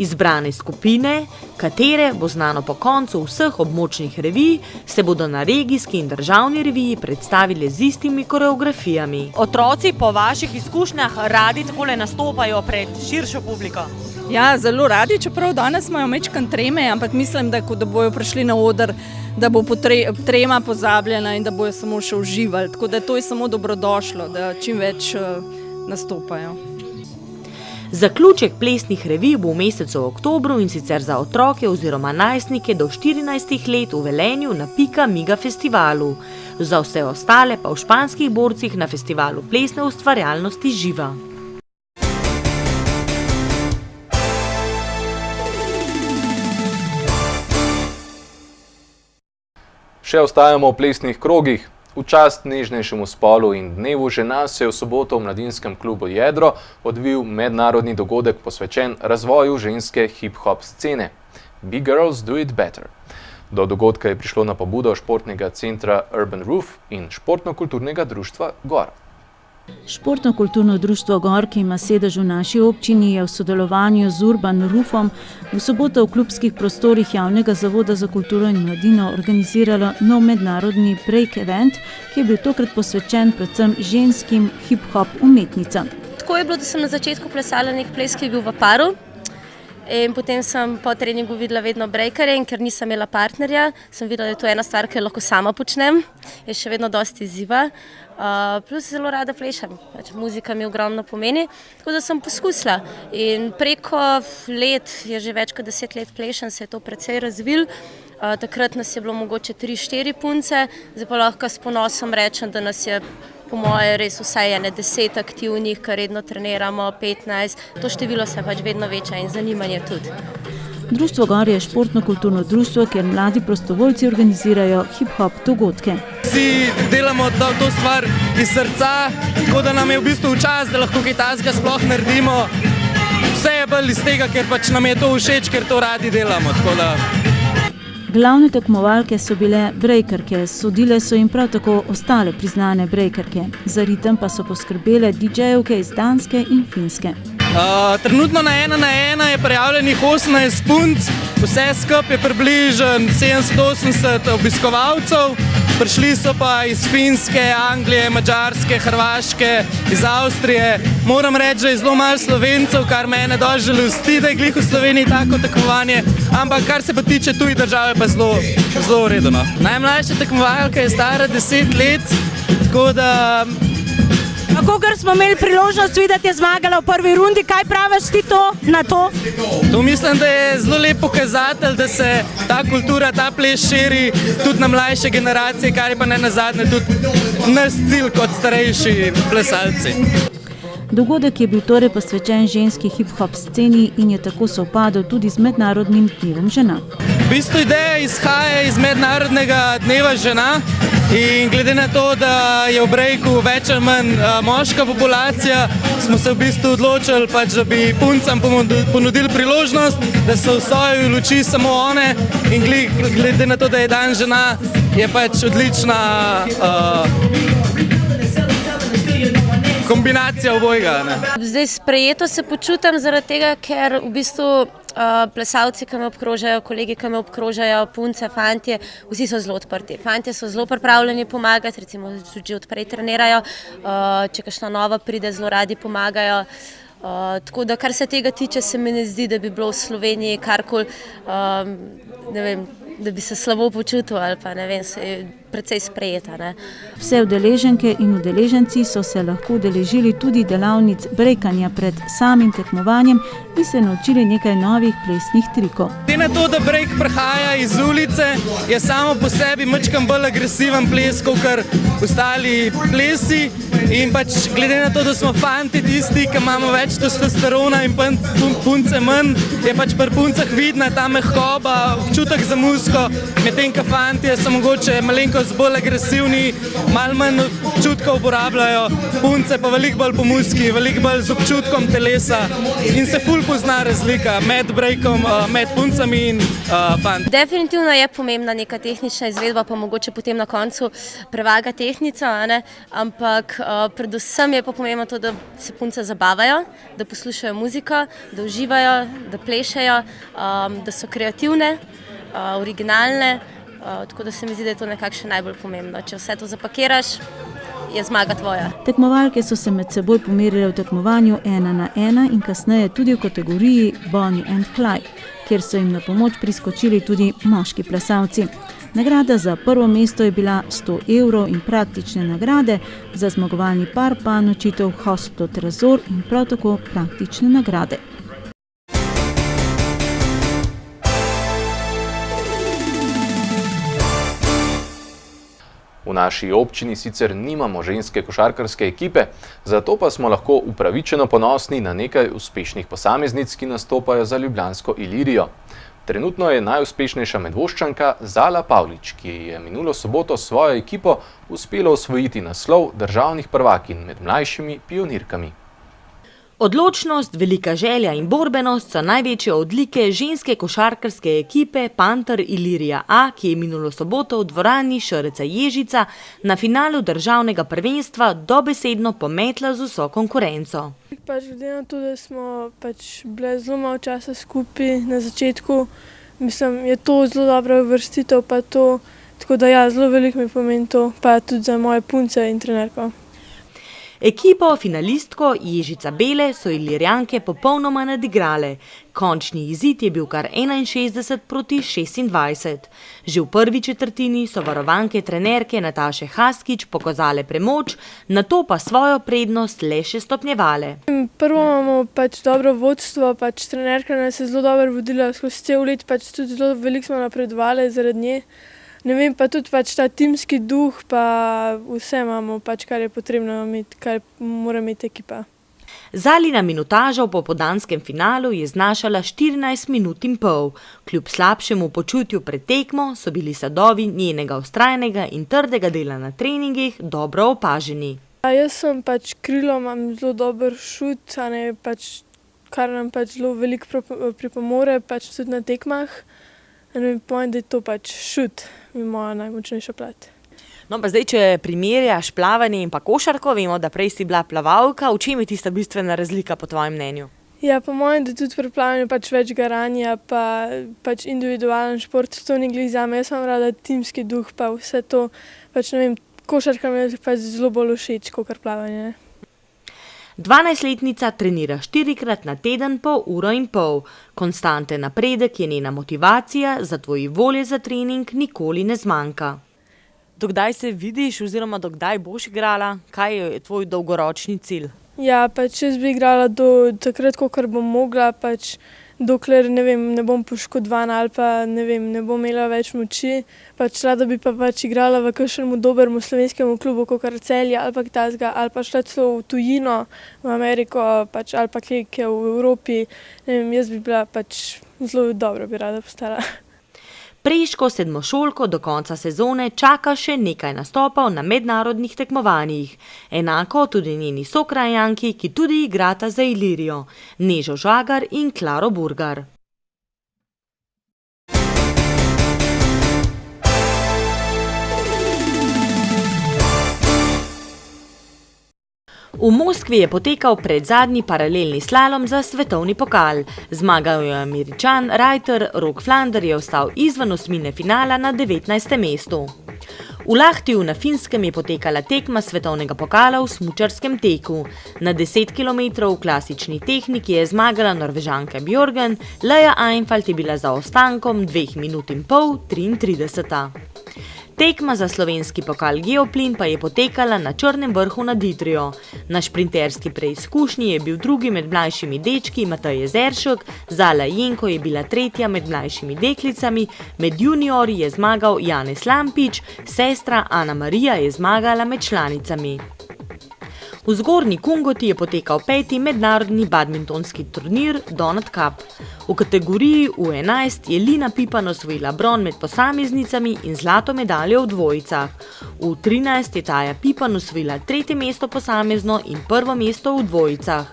Izbrane skupine, katere bo znano po koncu vseh območnih revij, se bodo na regijski in državni reviji predstavili z istimi koreografijami. Otroci po vaših izkušnjah radi takole nastopajo pred širšo publiko? Ja, zelo radi, čeprav danes imajo majčkeno treme, ampak mislim, da bojo prišli na oder, da bo trema pozabljena in da bojo samo še uživali. Tako da to je samo dobrodošlo, da čim več nastopajo. Zaključek plesnih revij bo v mesecu oktobru in sicer za otroke oziroma najstnike do 14 let v Velenju na Pika Miga festivalu. Za vse ostale pa v Španskih borcih na festivalu plesne ustvarjalnosti Živa. Še ostajamo v plesnih krogih. V čast nežnejšemu spolu in dnevu žena se je v soboto v mladinskem klubu Jedro odvil mednarodni dogodek posvečen razvoju ženske hip-hop scene. Big Girls Do It Better. Do dogodka je prišlo na pobudo športnega centra Urban Roof in športno-kulturnega društva Gor. Športno-kulturno društvo Gor, ki ima sedež v naši občini, je v sodelovanju z Urban Roofom v soboto v klubskih prostorih Javnega zavoda za kulturo in mladino organiziralo nov mednarodni break event, ki je bil tokrat posvečen predvsem ženskim hip-hop umetnicam. Tako je bilo, da sem na začetku plesala nek ples, ki je bil v paru. In potem sem po treningu videla vedno breakerje in ker nisem imela partnerja, sem videla, da je to ena stvar, ki jo lahko sama počnem. Je še vedno dosti izziva. Plus zelo rada plešem, muzika mi ogromno pomeni, tako da sem poskusila. In preko let, je že več kot 10 let plešem, se je to precej razvil. Takrat nas je bilo mogoče 3-4 punce, zdaj pa lahko s ponosom rečem, da nas je po moje res vsaj 10 aktivnih, kar redno treniramo, 15. To število se pač vedno veča in zanimanje tudi. Društvo Gor je športno-kulturno društvo, kjer mladi prostovoljci organizirajo hip-hop dogodke. Vsi delamo to stvar iz srca, tako da nam je v bistvu čas, da lahko kaj takega sploh naredimo. Vse je bolj iz tega, ker pač nam je to všeč, ker to radi delamo. Glavne tekmovalke so bile brejkerke, sodile so jim prav tako ostale priznane brejkerke. Za ritem pa so poskrbele DJ-jevke iz Danske in Finske. Trenutno na 1 na 1 je prijavljenih 18 punc, vse skupaj je približno 780 obiskovalcev. Prišli so pa iz Finske, Anglije, Madžarske, Hrvaške, iz Avstrije. Moram reči, da je zelo malo Slovencev, kar mene dosti žalosti, da je glih v Sloveniji tako tekmovanje, ampak kar se pa tiče tujih držav, je pa zelo v redu. Najmlajša tekmovalka je stara 10 let, tako da... Kakor smo imeli priložnost videti, je zmagala v prvi rundi. Kaj praviš ti na to? To mislim, da je zelo lep pokazatelj, da se ta kultura, ta ples širi tudi na mlajše generacije, kar je pa ne nazadnje tudi naš cilj kot starejši plesalci. Dogodek je bil torej posvečen ženski hip-hop sceni in je tako sovpadal tudi z Mednarodnim dnevom žena. V bistvu ideja izhaja iz Mednarodnega dneva žena in glede na to, da je v brejku več ali manj moška populacija, smo se v bistvu odločili, da bi puncam ponudili priložnost, da so v soju luči samo one in glede na to, da je dan žena, je pač odlična kombinacija obojega. Zdaj sprejeto se počutim zaradi tega, ker v bistvu plesalci, ki me obkrožajo, kolegi, ki me obkrožajo, punce, fantje, vsi so zelo odprti. Fantje so zelo pripravljeni pomagati, recimo tudi odprej trenirajo, če kakšna nova pride, zelo radi pomagajo. Tako da, kar se tega tiče, se mi ne zdi, da bi bilo v Sloveniji karkoli, ne vem, da bi se slabo počutil ali pa ne vem, se je precej sprejeta. Vse udeleženke in udeleženci so se lahko udeležili tudi delavnic brejkanja pred samim tekmovanjem in se naučili nekaj novih plesnih trikov. Glede na to, da brejk prihaja iz ulice, je samo po sebi majčkeno bolj agresiven ples, kot ostali plesi. In pač glede na to, da smo fanti tisti, ki imamo več testosterona in punce manj, je pač pri puncah vidna ta mehkoba, občutek za muziko, medtem ko fantje so mogoče malenkost bolj agresivni, malo manj občutka uporabljajo, punce pa veliko bolj po muziki, veliko bolj z občutkom telesa in se ful pozna razlika med brejkom, med puncami in fanti. Definitivno je pomembna neka tehnična izvedba, pa mogoče potem na koncu prevaga tehnica, ampak predvsem je pa pomembno to, da se punce zabavajo, da poslušajo muziko, da uživajo, da plešejo, da so kreativne, originalne, tako da se mi zdi, da je to nekako še najbolj pomembno. Če vse to zapakiraš, je zmaga tvoja. Tekmovalke so se med seboj pomerile v tekmovanju 1 na 1 in kasneje tudi v kategoriji Bonnie and Clyde, kjer so jim na pomoč priskočili tudi moški plesalci. Nagrada za prvo mesto je bila 100 € in praktične nagrade, za zmagovalni par pa nočitev v hostlu Trezor in prav tako praktične nagrade. V naši občini sicer nimamo ženske košarkarske ekipe, zato pa smo lahko upravičeno ponosni na nekaj uspešnih posameznic, ki nastopajo za ljubljansko Ilirijo. Trenutno je najuspešnejša Medvoščanka Zala Pavlič, ki je minulo soboto s svojo ekipo uspela osvojiti naslov državnih prvakinj med mlajšimi pionirkami. Odločnost, velika želja in borbenost so največje odlike ženske košarkarske ekipe Panter Ilirija A, ki je minulo soboto v dvorani Šrca Ježica na finalu državnega prvenstva dobesedno pometla z vso konkurenco. Glede na to, da smo bile zelo malo časa skupaj na začetku, mislim, je to zelo dobra uvrstitev, pa to, tako da ja, zelo veliko mi pomeni to, pa tudi za moje punce in trenerko. Ekipo finalistko Ježica Bele so Ilirjanke popolnoma nadigrale. Končni izid je bil kar 61-26. Že v prvi četrtini so varovanke trenerke Nataše Haskič pokazale premoč, nato pa svojo prednost le še stopnjevale. Prvo imamo dobro vodstvo, trenerka nas je zelo dobro vodila skozi cel let, tudi zelo veliko smo napredovali zaradi nje. Ne vem, pa tudi ta timski duh, pa vse imamo, kar je potrebno imeti, kar mora imeti ekipa. Zalina minutaža v popoldanskem finalu je znašala 14 minut in pol. Kljub slabšemu počutju pred tekmo so bili sadovi njenega vztrajnega in trdega dela na treningih dobro opaženi. Jaz sem krilo, imam zelo dober šut, kar nam zelo veliko pripomore tudi na tekmah. Povem, da je to šut, mi moja najmočnejša plat. No, pa zdaj, če primerjaš plavanje in pa košarko, vemo, da prej si bila plavalka, v čem je tista bistvena razlika po tvojem mnenju? Ja, po mojem, da tudi pri plavanju več garanja, pa individualen šport, to ni glih zame. Jaz imam rada timski duh, pa vse to, košarka mi je zelo bolj všeč, kot plavanje. 12-letnica trenira 4-krat na teden po uro in pol. Konstanten napredek je njena motivacija, zato ji volje za trening nikoli ne zmanjka. Dokdaj se vidiš oziroma dokdaj boš igrala? Kaj je tvoj dolgoročni cilj? Ja, jaz bi igrala do takrat, kolikor bom mogla, dokler ne bom poškodovana ali pa ne bom imela več moči. Rada bi igrala v kakšnem dobrem slovenskem klubu, kakor Celje ali pa Gdańska, ali pa šla celo v tujino, v Ameriko ali pa kje v Evropi. Jaz bi bila zelo dobro, bi rada postala. Preško sedmošolko do konca sezone čaka še nekaj nastopov na mednarodnih tekmovanjih. Enako tudi njeni sokrajanki, ki tudi igrata za Ilirijo, Nežo Žagar in Klaro Burgar. V Moskvi je potekal predzadnji paralelni slalom za svetovni pokal. Zmagal je Američan Reiter, Rok Flander je ostal izven osmine finala na 19. mestu. V Lahtiju na Finskem je potekala tekma svetovnega pokala v smučarskem teku. Na 10 km v klasični tehniki je zmagala Norvežanka Bjørgen, Leja Einfalt je bila za ostankom 2 minut in pol 33. Tekma za slovenski pokal Geoplin pa je potekala na Črnem vrhu nad Idrijo. Na šprinterski preizkušnji je bil drugi med mlajšimi dečki Matej Jezeršek, Zala Jenko je bila tretja med mlajšimi deklicami, med juniorji je zmagal Janez Lampič, sestra Ana Marija je zmagala med članicami. V Zgornji Kungoti je potekal 5. mednarodni badmintonski turnir Donut Cup. V kategoriji U11 je Lina Pipan osvojila bron med posameznicami in zlato medaljo v dvojicah. V 13 je Taja Pipan osvojila 3. mesto posamezno in 1. mesto v dvojicah.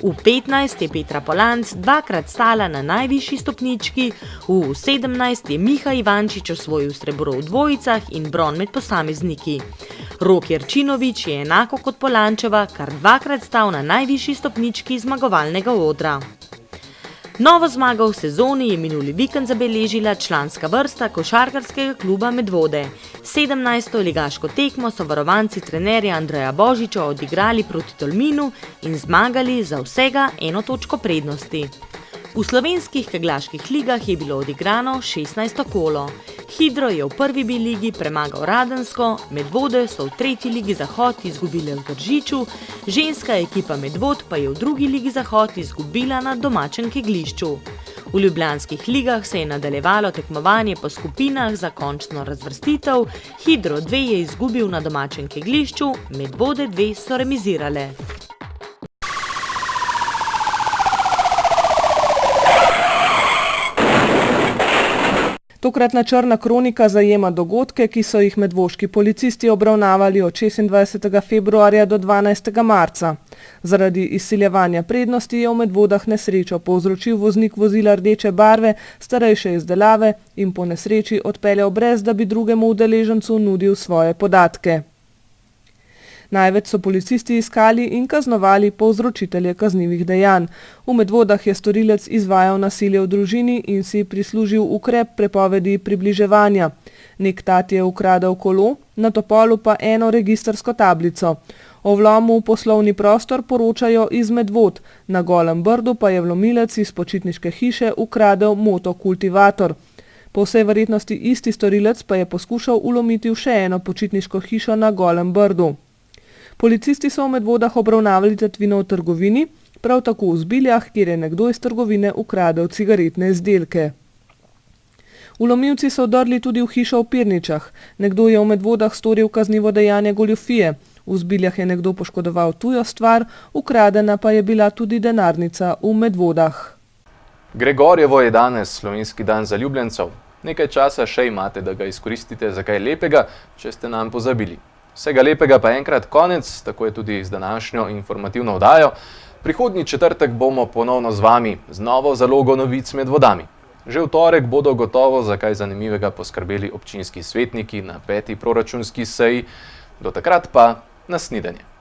V 15 je Petra Polanc dvakrat stala na najvišji stopnički, v 17 je Miha Ivančič osvojil srebro v dvojicah in bron med posamezniki. Rok Jerčinovič je enako kot Polančeva kar dvakrat stal na najvišji stopnički zmagovalnega odra. Novo zmago v sezoni je minuli vikend zabeležila članska vrsta košarkarskega kluba Medvode. 17. ligaško tekmo so varovanci trenerja Andreja Božiča odigrali proti Tolminu in zmagali za vsega 1 točko prednosti. V slovenskih kegljaških ligah je bilo odigrano 16. kolo. Hidro je v prvi B ligi premagal Radensko, Medvode so v 3. ligi Zahod izgubile v Tržiču, ženska ekipa Medvod pa je v 2. ligi Zahod izgubila na domačem kegljišču. V ljubljanskih ligah se je nadaljevalo tekmovanje po skupinah za končno razvrstitev, Hidro 2 je izgubil na domačem kegljišču, Medvode 2 so remizirale. Tokratna črna kronika zajema dogodke, ki so jih medvoški policisti obravnavali od 26. februarja do 12. marca. Zaradi izsiljevanja prednosti je v Medvodah nesrečo povzročil voznik vozila rdeče barve, starejše izdelave in po nesreči odpeljal brez, da bi drugemu udeležencu nudil svoje podatke. Največ so policisti iskali in kaznovali povzročitelje kaznivih dejanj. V Medvodah je storilec izvajal nasilje v družini in si prislužil ukrep prepovedi približevanja. Nek tat je ukradel kolo, na Topolu pa eno registrsko tablico. O vlomu v poslovni prostor poročajo iz Medvod, na Golem Brdu pa je vlomilec iz počitniške hiše ukradel motokultivator. Po vsej verjetnosti isti storilec pa je poskušal vlomiti v še eno počitniško hišo na Golem Brdu. Policisti so v Medvodah obravnavali tatvino v trgovini, prav tako v Zbiljah, kjer je nekdo iz trgovine ukradel cigaretne izdelke. Vlomilci so vdrli tudi v hišo v Pirničah. Nekdo je v Medvodah storil kaznivo dejanje goljufije. V Zbiljah je nekdo poškodoval tujo stvar, ukradena pa je bila tudi denarnica v Medvodah. Gregorjevo je danes slovenski dan zaljubljencev. Nekaj časa še imate, da ga izkoristite za kaj lepega, če ste nam pozabili. Vsega lepega pa enkrat konec, tako je tudi z današnjo informativno oddajo. Prihodnji četrtek bomo ponovno z vami z novo zalogo novic med vodami. Že v torek bodo gotovo za kaj zanimivega poskrbeli občinski svetniki na 5. proračunski seji. Do takrat pa nasvidenje.